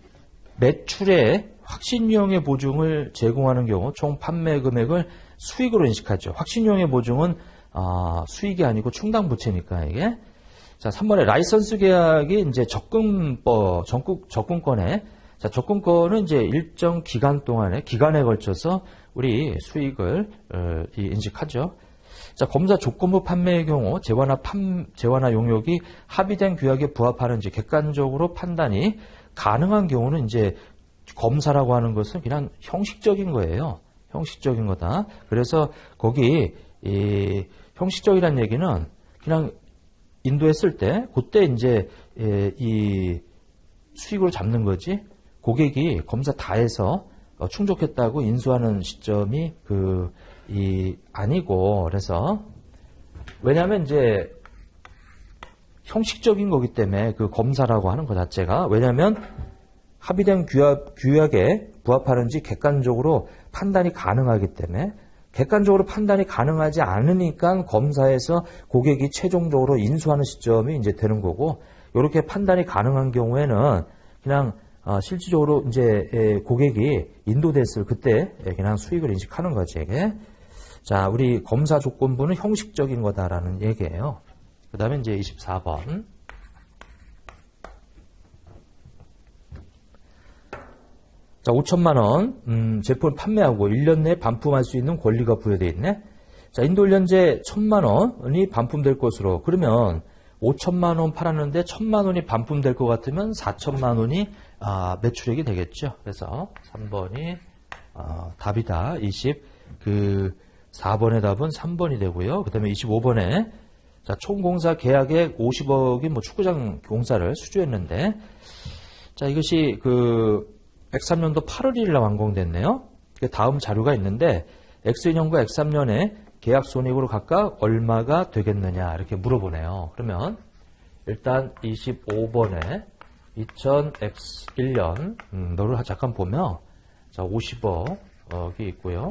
매출의 확신유형의 보증을 제공하는 경우 총 판매 금액을 수익으로 인식하죠. 확신유형의 보증은 수익이 아니고 충당부채니까 이게. 자, 3번에 라이선스 계약이 이제 접근권에, 자, 접근권은 이제 일정 기간에 걸쳐서 우리 수익을 인식하죠. 자, 검사 조건부 판매의 경우 재화나 용역이 합의된 규약에 부합하는지 객관적으로 판단이 가능한 경우는 이제 검사라고 하는 것은 그냥 형식적인 거예요. 형식적인 거다. 그래서 거기 이 형식적이라는 얘기는 그냥 인도했을 때 그때 이제 이 수익으로 잡는 거지. 고객이 검사 다 해서 충족했다고 인수하는 시점이 아니고, 그래서 왜냐하면 이제 형식적인 거기 때문에 그 검사라고 하는 것 자체가, 왜냐하면 합의된 규약에 부합하는지 객관적으로 판단이 가능하기 때문에, 객관적으로 판단이 가능하지 않으니까 검사에서 고객이 최종적으로 인수하는 시점이 이제 되는 거고, 이렇게 판단이 가능한 경우에는 그냥 실질적으로 이제 고객이 인도됐을 그때 그냥 수익을 인식하는 거지, 이게. 자, 우리 검사 조건부는 형식적인 거다라는 얘기예요. 그 다음에 이제 24번. 자, 5천만 원 제품을 판매하고 1년 내에 반품할 수 있는 권리가 부여되어 있네. 자, 인도 현재 1,000만 원이 반품될 것으로. 그러면 5천만 원 팔았는데 1천만 원이 반품될 것 같으면 4천만 원이 매출액이 되겠죠. 그래서 3번이 답이다. 4번의 답은 3번이 되고요. 그 다음에 25번에 자, 총공사 계약액 50억이 뭐 축구장 공사를 수주했는데 자, 이것이 103년도 8월 1일 날 완공됐네요. 다음 자료가 있는데 X2년과 X3년에 계약 손익으로 각각 얼마가 되겠느냐 이렇게 물어보네요. 그러면 일단 25번에 2000X1년 너를 잠깐 보면 자, 50억이 있고요.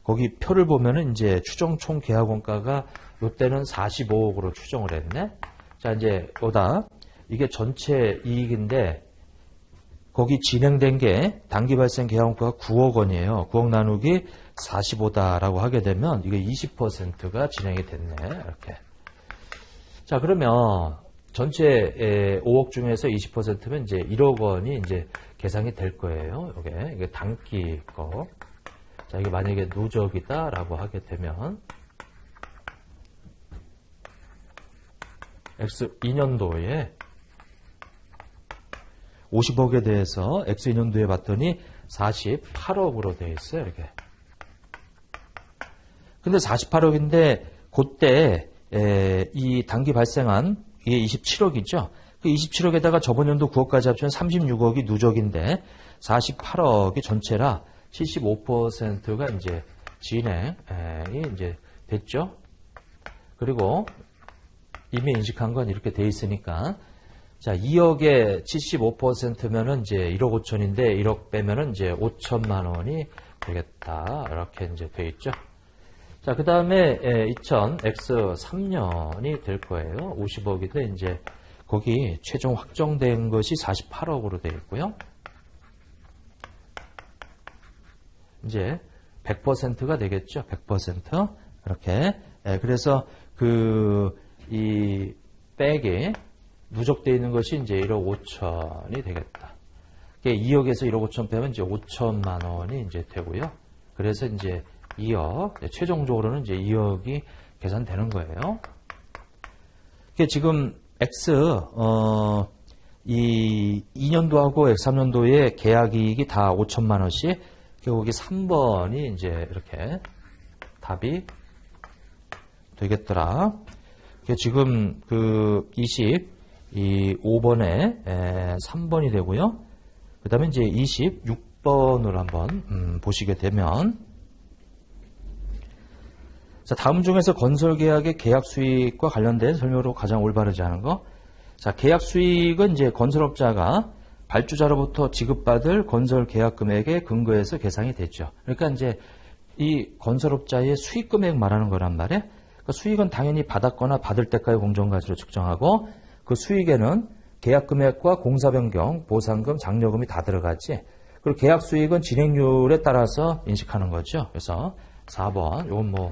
거기 표를 보면은 이제 추정 총 계약 원가가 이때는 45억으로 추정을 했네. 자, 이제 이게 전체 이익인데 거기 진행된 게 단기 발생 계약 원가가 9억 원이에요. 9억 나누기 45다라고 하게 되면 이게 20%가 진행이 됐네. 이렇게. 자, 그러면 전체 5억 중에서 20%면 이제 1억 원이 이제 계산이 될 거예요. 이게 단기 거. 자, 이게 만약에 누적이다라고 하게 되면 X2년도에 50억에 대해서 X2년도에 봤더니 48억으로 되어 있어요. 이렇게. 근데 48억인데 그때 이 단기 발생한 이게 27억이죠. 그 27억에다가 저번 연도 9억까지 합치면 36억이 누적인데 48억이 전체라 75%가 이제 진행이 이제 됐죠. 그리고 이미 인식한 건 이렇게 돼 있으니까 자, 2억에 75%면은 이제 1억 5천인데 1억 빼면은 이제 5천만 원이 되겠다. 이렇게 이제 돼 있죠. 자, 그 다음에 2000X3년이 될 거예요. 50억인데 이제 거기 최종 확정된 것이 48억으로 되어 있고요. 이제 100%가 되겠죠. 100%. 이렇게. 그래서 이 백이 누적되어 있는 것이 이제 1억 5천이 되겠다. 2억에서 1억 5천 빼면 이제 5천만 원이 이제 되고요. 그래서 이제 2억, 최종적으로는 이제 2억이 계산되는 거예요. 지금 이 2년도하고 X3년도의 계약이익이 다 5천만 원씩, 거기 3번이 이제 이렇게 답이 되겠더라. 지금 25번에 3번이 되고요. 그 다음에 이제 26번을 한번 보시게 되면 자, 다음 중에서 건설 계약의 계약 수익과 관련된 설명으로 가장 올바르지 않은 거. 자, 계약 수익은 이제 건설업자가 발주자로부터 지급받을 건설 계약 금액에 근거해서 계산이 됐죠. 그러니까 이제 이 건설업자의 수익 금액 말하는 거란 말이에요. 그 수익은 당연히 받았거나 받을 때까지 공정가치로 측정하고 그 수익에는 계약 금액과 공사 변경, 보상금, 장려금이 다 들어가지. 그리고 계약 수익은 진행률에 따라서 인식하는 거죠. 그래서 4번, 이건 뭐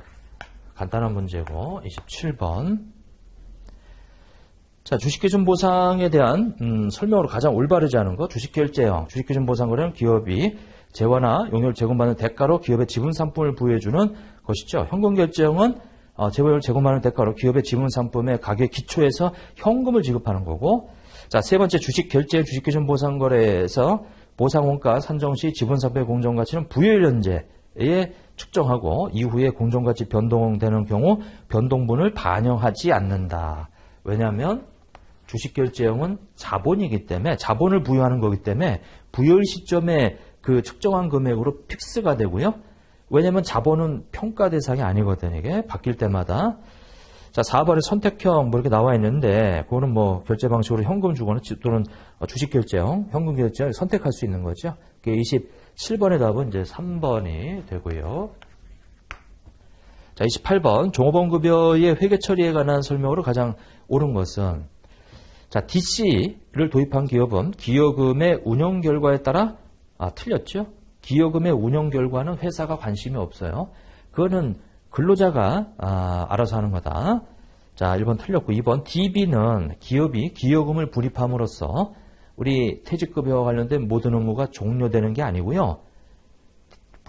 간단한 문제고 27번. 자, 주식기준 보상에 대한 설명으로 가장 올바르지 않은 거. 주식결제형, 주식기준 보상거래는 기업이 재화나 용료를 제공받는 대가로 기업의 지분 상품을 부여해주는 것이죠. 현금결제형은 재화를 제공받는 대가로 기업의 지분 상품의 가격 기초에서 현금을 지급하는 거고. 자, 세 번째 주식결제, 주식기준 보상거래에서 보상원가 산정 시 지분 상품의 공정가치는 부여일 현재에 측정하고 이후에 공정가치 변동되는 경우 변동분을 반영하지 않는다. 왜냐하면 주식결제형은 자본이기 때문에 자본을 부여하는 거기 때문에 부여일 시점에 그 측정한 금액으로 픽스가 되고요. 왜냐하면 자본은 평가 대상이 아니거든요. 이게 바뀔 때마다. 자, 4번에 선택형 뭐 이렇게 나와 있는데 그거는 뭐 결제 방식으로 현금 주거나 또는 주식결제형, 현금결제형 선택할 수 있는 거죠. 27번의 답은 이제 3번이 되고요. 자, 28번 종업원급여의 회계 처리에 관한 설명으로 가장 옳은 것은 자, DC를 도입한 기업은 기여금의 운영 결과에 따라 틀렸죠. 기여금의 운영 결과는 회사가 관심이 없어요. 그거는 근로자가 알아서 하는 거다. 자, 1번 틀렸고 2번 DB는 기업이 기여금을 불입함으로써 우리 퇴직급여와 관련된 모든 업무가 종료되는 게 아니고요.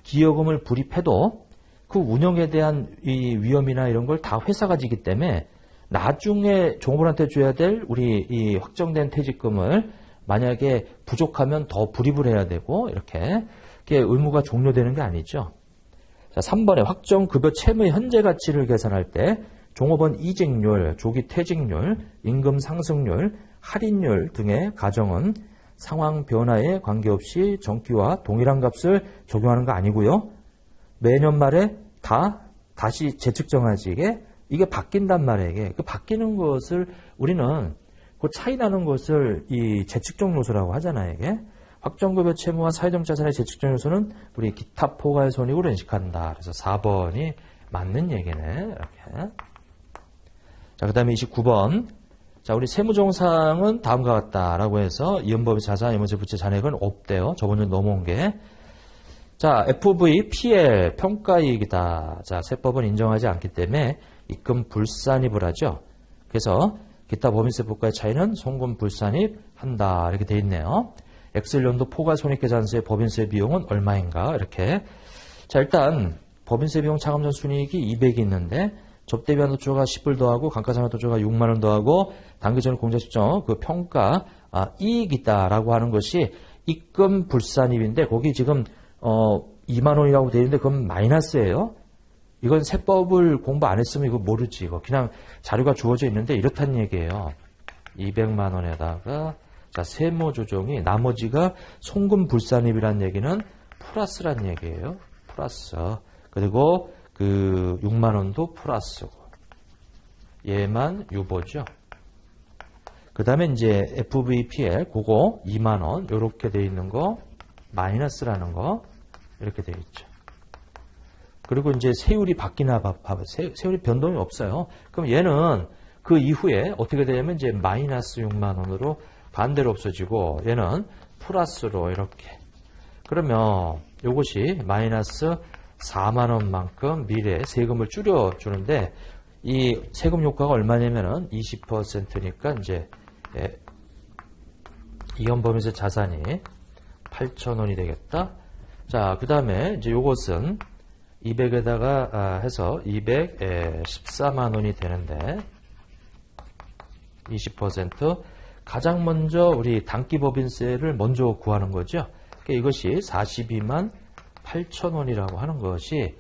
기여금을 불입해도 그 운영에 대한 이 위험이나 이런 걸 다 회사가 지기 때문에 나중에 종업원한테 줘야 될 우리 이 확정된 퇴직금을 만약에 부족하면 더 불입을 해야 되고 이렇게 의무가 종료되는 게 아니죠. 자, 3번에 확정급여 채무의 현재 가치를 계산할 때 종업원 이직률, 조기 퇴직률, 임금 상승률, 할인율 등의 가정은 상황 변화에 관계없이 정기와 동일한 값을 적용하는 거 아니고요. 매년 말에 다시 재측정하지. 이게 바뀐단 말이에요. 이게. 그 바뀌는 것을 우리는 그 차이 나는 것을 이 재측정 요소라고 하잖아요. 이게. 확정급여 채무와 사회적 자산의 재측정 요소는 우리 기타 포괄 손익으로 인식한다. 그래서 4번이 맞는 얘기네. 이렇게. 자, 그 다음에 29번. 자, 우리 세무정상은 다음과 같다라고 해서 이연법의 자산, 이문세 부채 잔액은 없대요. 저번에 넘어온 게. 자, FV, PL, 평가이익이다. 자, 세법은 인정하지 않기 때문에 입금 불산입을 하죠. 그래서 기타 법인세법과의 차이는 송금 불산입 한다. 이렇게 돼 있네요. 엑셀연도 포괄손익계산서의 법인세 비용은 얼마인가? 이렇게. 자, 일단 법인세 비용 차감전 순이익이 200이 있는데 접대비한 도초가 10불 더하고 감가상각 도초가 6만원 더하고 당기전의 공제수정 그 평가 이익이다라고 하는 것이 입금 불산입인데 거기 지금 2만원이라고 되어 있는데 그건 마이너스예요. 이건 세법을 공부 안 했으면 이거 모르지. 이거 그냥 자료가 주어져 있는데 이렇다는 얘기예요. 200만원에다가 자, 세무조정이 나머지가 송금 불산입이라는 얘기는 플러스란 얘기예요. 플러스. 그리고 그 6만원도 플러스고 얘만 유보죠. 그 다음에 이제 FVPL 그거 2만원 이렇게 돼 있는 거 마이너스라는 거 이렇게 돼 있죠. 그리고 이제 세율이 바뀌나 봐봐. 세율이 변동이 없어요. 그럼 얘는 그 이후에 어떻게 되냐면 이제 마이너스 6만원으로 반대로 없어지고 얘는 플러스로 이렇게. 그러면 이것이 마이너스 4만원만큼 미래에 세금을 줄여주는데 이 세금 효과가 얼마냐면은 20%니까 이제 이연법인세 자산이 8,000원이 되겠다. 자, 그 다음에 이제 요것은 200에다가 해서 214만원이 되는데 20% 가장 먼저 우리 단기법인세를 먼저 구하는 거죠. 그러니까 이것이 42만 8천원이라고 하는 것이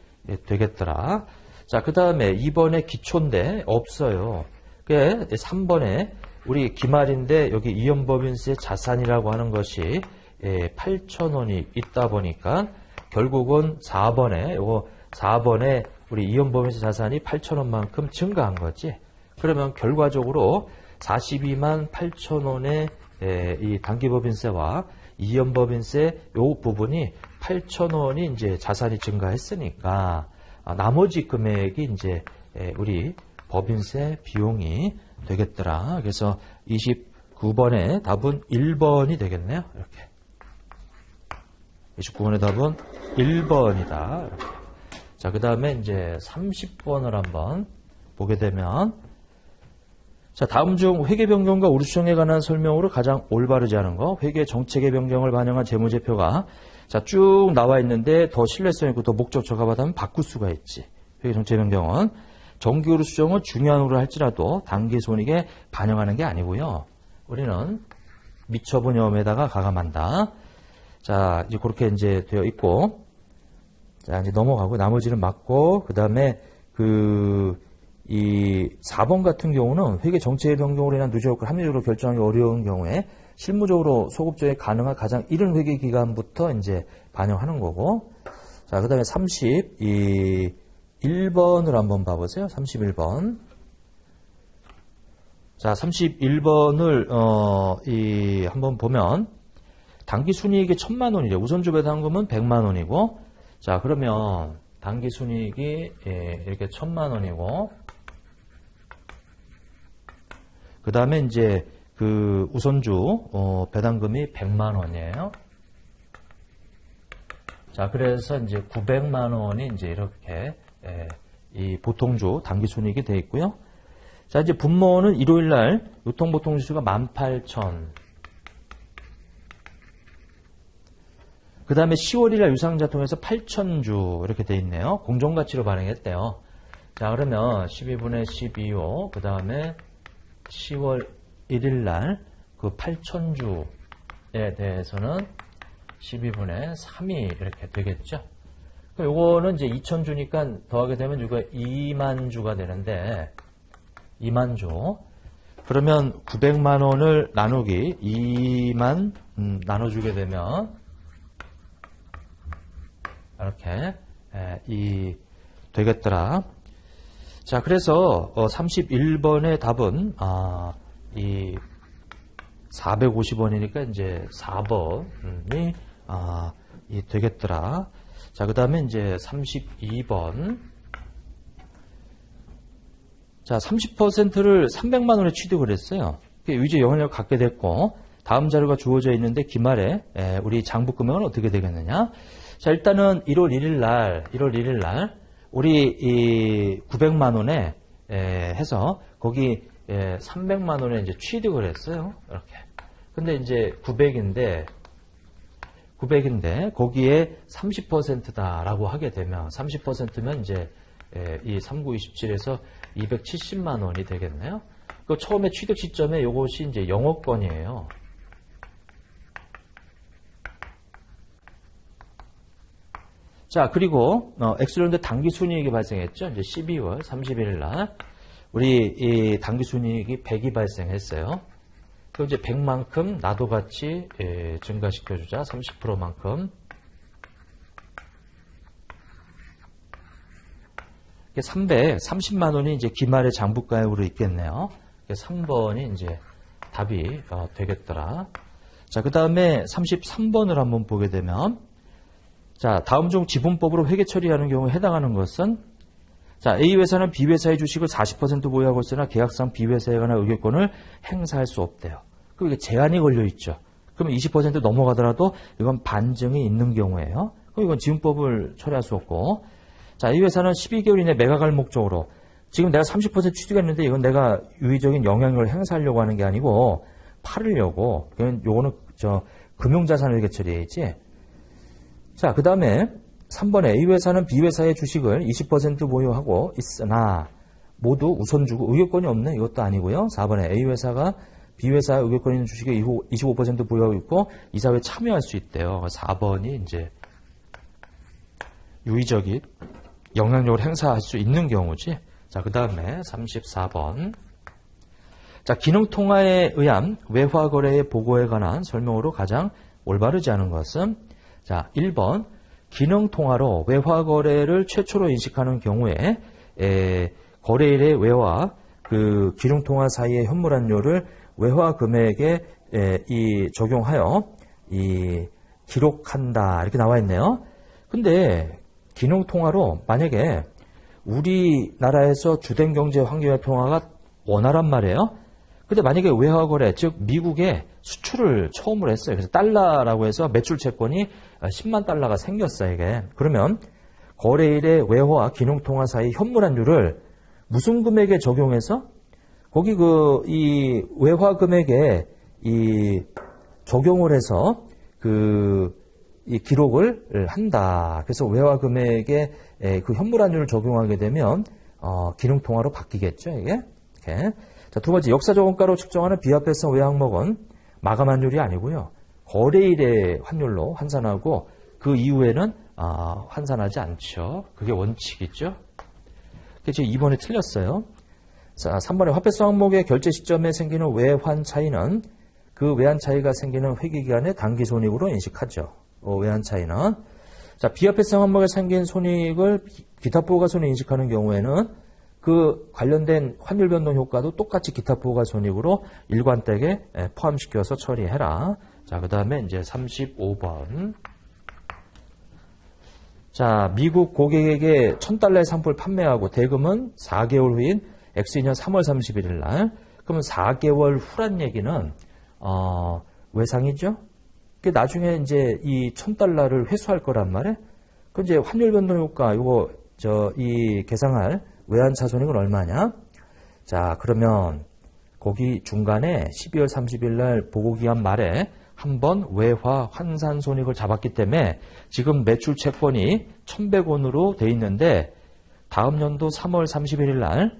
되겠더라. 자, 그 다음에 2번에 기초인데 없어요. 그게 3번에 우리 기말인데 여기 이연법인세 자산이라고 하는 것이 8천원이 있다 보니까 결국은 4번에 요거 4번에 우리 이연법인세 자산이 8천원만큼 증가한 거지. 그러면 결과적으로 42만 8천원의 이 단기법인세와 이연법인세 요 부분이 8천원이 이제 자산이 증가했으니까 나머지 금액이 이제 우리 법인세 비용이 되겠더라. 그래서 29번의 답은 1번이 되겠네요. 이렇게. 29번의 답은 1번이다. 이렇게. 자, 그 다음에 이제 30번을 한번 보게 되면 자, 다음 중 회계 변경과 우류수정에 관한 설명으로 가장 올바르지 않은 거, 회계 정책의 변경을 반영한 재무제표가 자, 쭉 나와 있는데 더 신뢰성 있고 더 목적처가 받으면 바꿀 수가 있지. 회계 정책 변경은 정기 우류수정은 중요한 우를 할지라도 단기 손익에 반영하는 게 아니고요. 우리는 미처분여음에다가 가감한다. 자, 이제 그렇게 이제 되어 있고, 자, 이제 넘어가고 나머지는 맞고, 그 다음에 이 4번 같은 경우는 회계 정책의 변경으로 인한 누적 효과를 합리적으로 결정하기 어려운 경우에 실무적으로 소급적에 가능한 가장 이른 회계 기간부터 이제 반영하는 거고. 자, 그 다음에 31번을 한번 봐보세요. 31번. 자, 31번을 한번 보면 단기 순이익이 1,000만원이래. 우선주 배당금은 100만원이고. 자, 그러면 단기 순이익이 이렇게 1,000만원이고. 그 다음에 이제 그 우선주 배당금이 100만원이에요. 자, 그래서 이제 900만원이 이제 이렇게 이 보통주 단기순이익이 되어 있고요. 자, 이제 분모는 일요일 날 유통보통지수가 18,000. 그 다음에 10월 1일 유상자 통해서 8,000주 이렇게 되어 있네요. 공정가치로 반영했대요. 자, 그러면 12분의 12호, 그 다음에 10월 1일 날 그 8,000주에 대해서는 12분의 3이 이렇게 되겠죠. 요거는 이제 2,000주니까 더하게 되면 이거 2만 주가 되는데, 2만 주. 그러면 900만 원을 나누기 2만 나눠주게 되면 이렇게 되겠더라. 자, 그래서 31번의 답은 이 450원이니까 이제 4번이 되겠더라. 자, 그 다음에 이제 32번. 자, 30%를 300만 원에 취득을 했어요. 위조 영향력을 갖게 됐고, 다음 자료가 주어져 있는데 기말에 우리 장부 금액은 어떻게 되겠느냐? 자, 일단은 1월 1일 날 우리 이 900만 원에 해서 거기 300만 원에 이제 취득을 했어요. 이렇게. 근데 이제 900인데 거기에 30%다라고 하게 되면 30%면 이제 이 3927에서 270만 원이 되겠네요. 그 처음에 취득 시점에 이것이 이제 영업권이에요. 자, 그리고 엑스런드 당기 순이익이 발생했죠. 이제 12월 31일 날 우리 이 당기 순이익이 100이 발생했어요. 그럼 이제 100만큼 나도 같이 증가시켜 주자. 30%만큼. 330만 원이 이제 기말의 장부가액으로 있겠네요. 3번이 이제 답이 되겠더라. 자, 그 다음에 33번을 한번 보게 되면, 자, 다음 중 지분법으로 회계 처리하는 경우에 해당하는 것은, 자, A회사는 B회사의 주식을 40% 보유하고 있으나 계약상 B회사에 관한 의결권을 행사할 수 없대요. 그럼 이게 제한이 걸려 있죠. 그러면 20% 넘어가더라도 이건 반증이 있는 경우예요. 그럼 이건 지분법을 처리할 수 없고, 자, 이 회사는 12개월 이내 매각할 목적으로 지금 내가 30% 취득했는데 이건 내가 유의적인 영향력을 행사하려고 하는 게 아니고 팔으려고. 요거는 금융자산을 회계 처리해야지. 자, 그 다음에 3번에 A 회사는 B 회사의 주식을 20% 보유하고 있으나 모두 우선 주고 의결권이 없네. 이것도 아니고요. 4번에 A 회사가 B 회사의 의결권 있는 주식에 25% 보유하고 있고 이사회에 참여할 수 있대요. 4번이 이제 유의적인 영향력을 행사할 수 있는 경우지. 자, 그 다음에 34번. 자, 기능통화에 의한 외화거래의 보고에 관한 설명으로 가장 올바르지 않은 것은, 자, 1번. 기능통화로 외화거래를 최초로 인식하는 경우에 거래일의 외화, 그 기능통화 사이의 현물환율을 외화 금액에 적용하여 기록한다. 이렇게 나와 있네요. 근데 기능통화로 만약에 우리나라에서 주된 경제 환경의 통화가 원화란 말이에요. 근데 만약에 외화거래, 즉 미국에 수출을 처음으로 했어요. 그래서 달러라고 해서 매출 채권이 10만 달러가 생겼어요. 이게. 그러면 거래일의 외화와 기능통화 사이 현물환율을 무슨 금액에 적용해서 거기 이 외화 금액에 적용을 해서 이 기록을 한다. 그래서 외화 금액에 그 현물환율을 적용하게 되면 기능통화로 바뀌겠죠. 이게. 이렇게. 자, 두 번째, 역사적 원가로 측정하는 비화폐성 외항목은 마감환율이 아니고요. 거래일의 환율로 환산하고 그 이후에는 환산하지 않죠. 그게 원칙이죠. 그래서 2번이 틀렸어요. 자, 3번에 화폐성 항목의 결제 시점에 생기는 외환 차이는 그 외환 차이가 생기는 회계기간의 단기 손익으로 인식하죠. 외환 차이는. 자, 비화폐성 항목에 생긴 손익을 기타부가손에 인식하는 경우에는 그 관련된 환율 변동 효과도 똑같이 기타부가손익으로 일관되게 포함시켜서 처리해라. 자, 그 다음에 이제 35번. 자, 미국 고객에게 $1,000의 상품을 판매하고 대금은 4개월 후인 X년 3월 31일 날. 그러면 4개월 후란 얘기는 외상이죠? 나중에 이제 이 $1,000를 회수할 거란 말이에요. 그 이제 환율 변동 효과 이거 이 계상할 외환차손익은 얼마냐? 자, 그러면 거기 중간에 12월 30일 날 보고기간 말에 한번 외화 환산 손익을 잡았기 때문에 지금 매출 채권이 1,100원으로 돼 있는데 다음 연도 3월 31일 날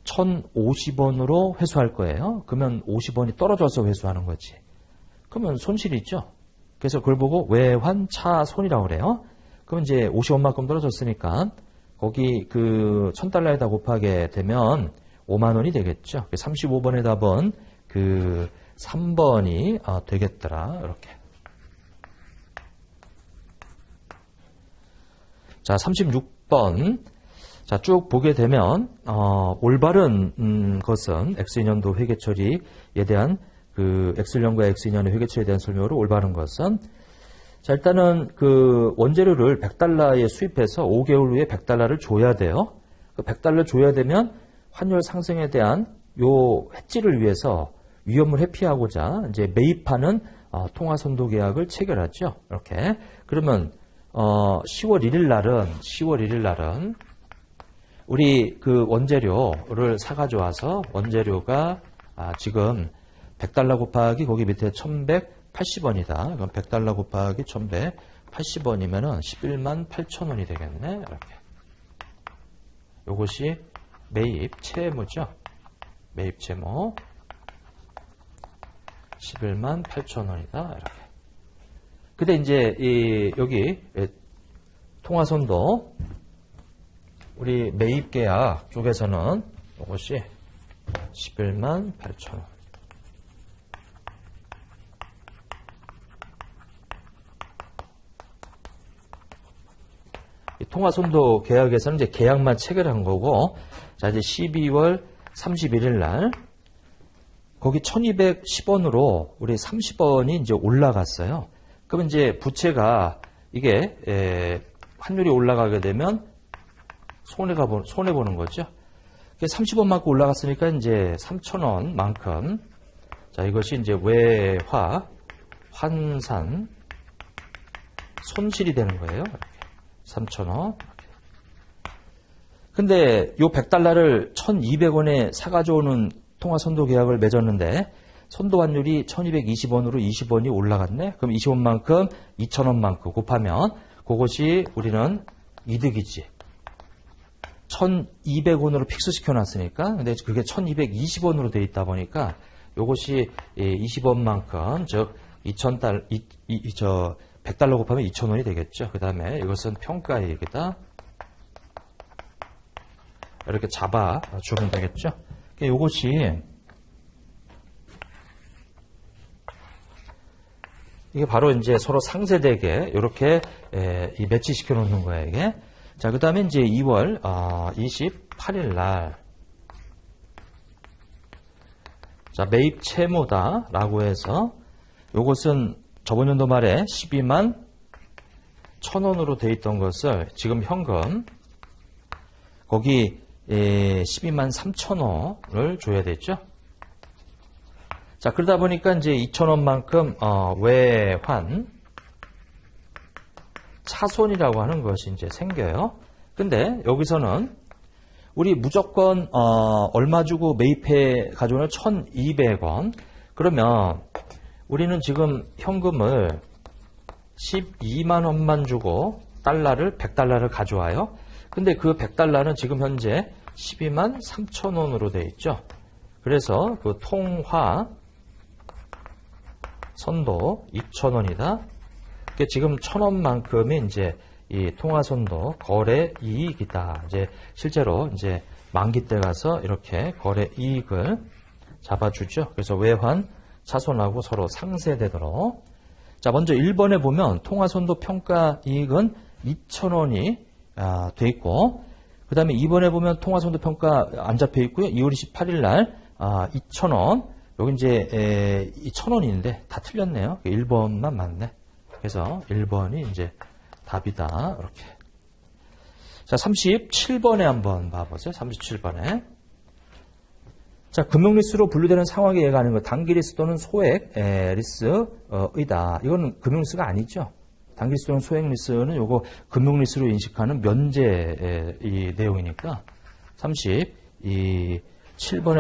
1,050원으로 회수할 거예요. 그러면 50원이 떨어져서 회수하는 거지. 그러면 손실이 있죠. 그래서 그걸 보고 외환차손이라고 그래요. 그럼 이제 50원만큼 떨어졌으니까 거기 그 1,000달러에다 곱하게 되면 5만 원이 되겠죠. 35번의 답은 그 3번이 되겠더라. 이렇게. 자, 36번. 자, 쭉 보게 되면 올바른 것은 X인연도 회계처리에 대한 그 X년과 X인연의 회계처리에 대한 설명으로 올바른 것은 자, 일단은 그 원재료를 100달러에 수입해서 5개월 후에 100달러를 줘야 돼요. 그 100달러 줘야 되면 환율 상승에 대한 요 해지를 위해서 위험을 회피하고자 이제 매입하는 통화선도 계약을 체결하죠. 이렇게. 그러면 10월 1일 날은 우리 그 원재료를 사가져 와서 원재료가 지금 100달러 곱하기 거기 밑에 1180원이다. 그럼 100달러 곱하기 1180원이면은 11만 8천 원이 되겠네. 이렇게. 요것이 매입 채무죠. 매입 채무 11만 8천 원이다. 이렇게. 근데 이제 여기 통화선도 우리 매입계약 쪽에서는 이것이 11만 8천 원. 이 통화선도 계약에서는 이제 계약만 체결한 거고, 자, 이제 12월 31일 날, 거기 1210원으로 우리 30원이 이제 올라갔어요. 그럼 이제 부채가 이게, 환율이 올라가게 되면 손해보는 거죠. 30원만큼 올라갔으니까 이제 3,000원만큼. 자, 이것이 이제 외화, 환산, 손실이 되는 거예요. 3,000원. 근데 요 100달러를 1,200원에 사가져오는 통화선도 계약을 맺었는데 선도 환율이 1,220원으로 20원이 올라갔네. 그럼 20원만큼 2,000원만큼 곱하면 그것이 우리는 이득이지. 1,200원으로 픽스 시켜놨으니까. 근데 그게 1,220원으로 돼 있다 보니까 요것이 20원만큼 즉 100달러 곱하면 2,000원이 되겠죠. 그 다음에 이것은 평가이익이다. 이렇게 잡아주면 되겠죠. 요것이 이게 바로 이제 서로 상세되게 이렇게 매치시켜 놓는 거예요, 이게. 자, 그 다음에 이제 2월 28일 날. 자, 매입 채무다라고 해서 요것은 저번 연도 말에 12만 1,000원으로 돼 있던 것을 지금 현금 거기 12만 3,000원을 줘야 되죠. 자, 그러다 보니까 이제 2,000원만큼 외환 차손이라고 하는 것이 이제 생겨요. 근데 여기서는 우리 무조건 얼마 주고 매입해 가져오는 1,200원. 그러면 우리는 지금 현금을 12만 원만 주고 100달러를 가져와요. 근데 그 100달러는 지금 현재 12만 3천 원으로 되어 있죠. 그래서 그 통화 선도 2,000원이다. 지금 1,000원만큼이 이제 이 통화 선도 거래 이익이다. 이제 실제로 이제 만기 때 가서 이렇게 거래 이익을 잡아주죠. 그래서 외환 차손하고 서로 상쇄되도록. 자, 먼저 1번에 보면 통화선도 평가 이익은 2,000원이 돼 있고, 그 다음에 2번에 보면 통화선도 평가 안 잡혀 있고요. 2월 28일 날 2,000원. 여기 이제 1,000원인데 다 틀렸네요. 1번만 맞네. 그래서 1번이 이제 답이다. 이렇게. 자, 37번에 한번 봐보세요. 37번에. 자, 금융리스로 분류되는 상황에 예가하는 것, 단기리스 또는 소액 리스이다. 이거는 금융리스가 아니죠. 단기리스 또는 소액 리스는 요거 금융리스로 인식하는 면제의 내용이니까 37번의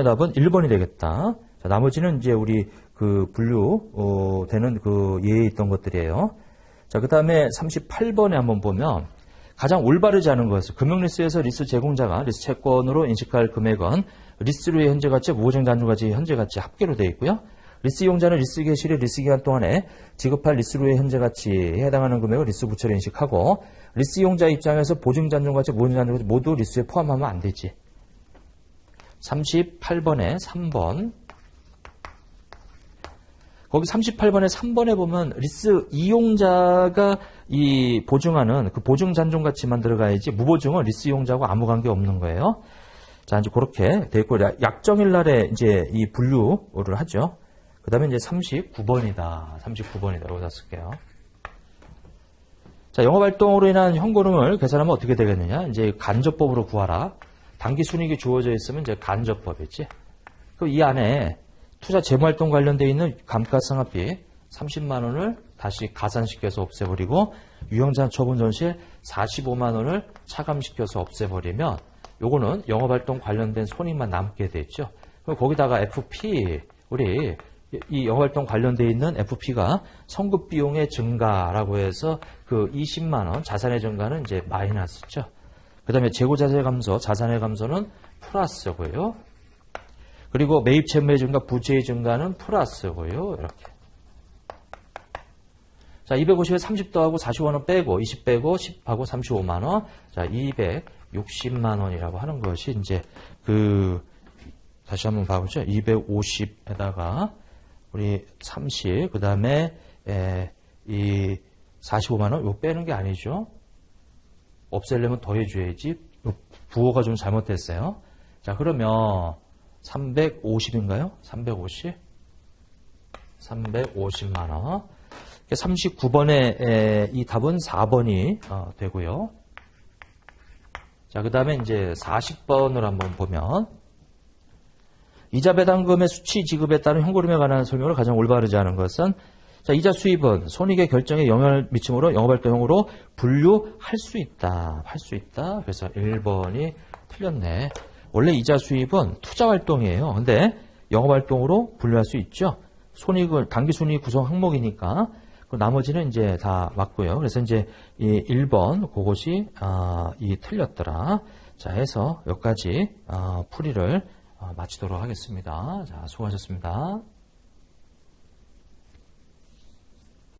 답은 1번이 되겠다. 자, 나머지는 이제 우리 그 분류되는 그 예에 있던 것들이에요. 자, 그 다음에 38번에 한번 보면 가장 올바르지 않은 것은 금융리스에서 리스 제공자가 리스 채권으로 인식할 금액은 리스료의 현재 가치, 무보증 잔존 가치 현재 가치 합계로 되어 있고요. 리스 이용자는 리스 개시일의 리스 기간 동안에 지급할 리스료의 현재 가치에 해당하는 금액을 리스 부채로 인식하고 리스 이용자 입장에서 보증 잔존 가치, 무보증 잔존 가치 모두 리스에 포함하면 안 되지. 38번에 3번. 거기 38번에 3번에 보면 리스 이용자가 이 보증하는 그 보증 잔존 가치만 들어가야지 무보증은 리스 이용자하고 아무 관계 없는 거예요. 자, 이제 그렇게 돼 있고 약정일 날에 이제 이 분류를 하죠. 그 다음에 이제 39번이다. 39번이다. 여기다 쓸게요. 자, 영업활동으로 인한 현금흐름을 계산하면 어떻게 되겠느냐. 이제 간접법으로 구하라. 단기 순이익이 주어져 있으면 이제 간접법이지. 그럼 이 안에 투자 재무활동 관련되어 있는 감가상각비 30만 원을 다시 가산시켜서 없애버리고 유형자산 처분 전시에 45만 원을 차감시켜서 없애버리면 요거는 영업활동 관련된 손익만 남게 되죠. 그럼 거기다가 FP, 우리 이 영업활동 관련되어 있는 FP가 선급 비용의 증가라고 해서 그 20만 원 자산의 증가는 이제 마이너스죠. 그 다음에 재고자재 감소, 자산의 감소는 플러스고요. 그리고 매입 채무의 증가, 부채의 증가는 플러스고요. 이렇게. 자, 250에 30 더하고 45만 원 빼고 20 빼고 10하고 35만 원. 자, 260만 원이라고 하는 것이 이제 다시 한번 봐보죠. 250에다가 우리 30, 그 다음에 이 45만 원, 이거 빼는 게 아니죠. 없애려면 더해줘야지. 부호가 좀 잘못됐어요. 자, 그러면 350인가요? 350? 350만 원. 39번에 이 답은 4번이 되고요. 자, 그 다음에 이제 40번을 한번 보면 이자 배당금의 수치 지급에 따른 현금흐름에 관한 설명을 가장 올바르지 않은 것은 자, 이자 수입은 손익의 결정에 영향을 미침으로 영업활동으로 분류할 수 있다. 할 수 있다. 그래서 1번이 틀렸네. 원래 이자 수입은 투자활동이에요. 근데 영업활동으로 분류할 수 있죠. 손익을, 당기순이익 구성 항목이니까 그 나머지는 이제 다 맞고요. 그래서 이제 이 1번 그것이 이 틀렸더라. 자, 해서 여기까지 풀이를 마치도록 하겠습니다. 자, 수고하셨습니다.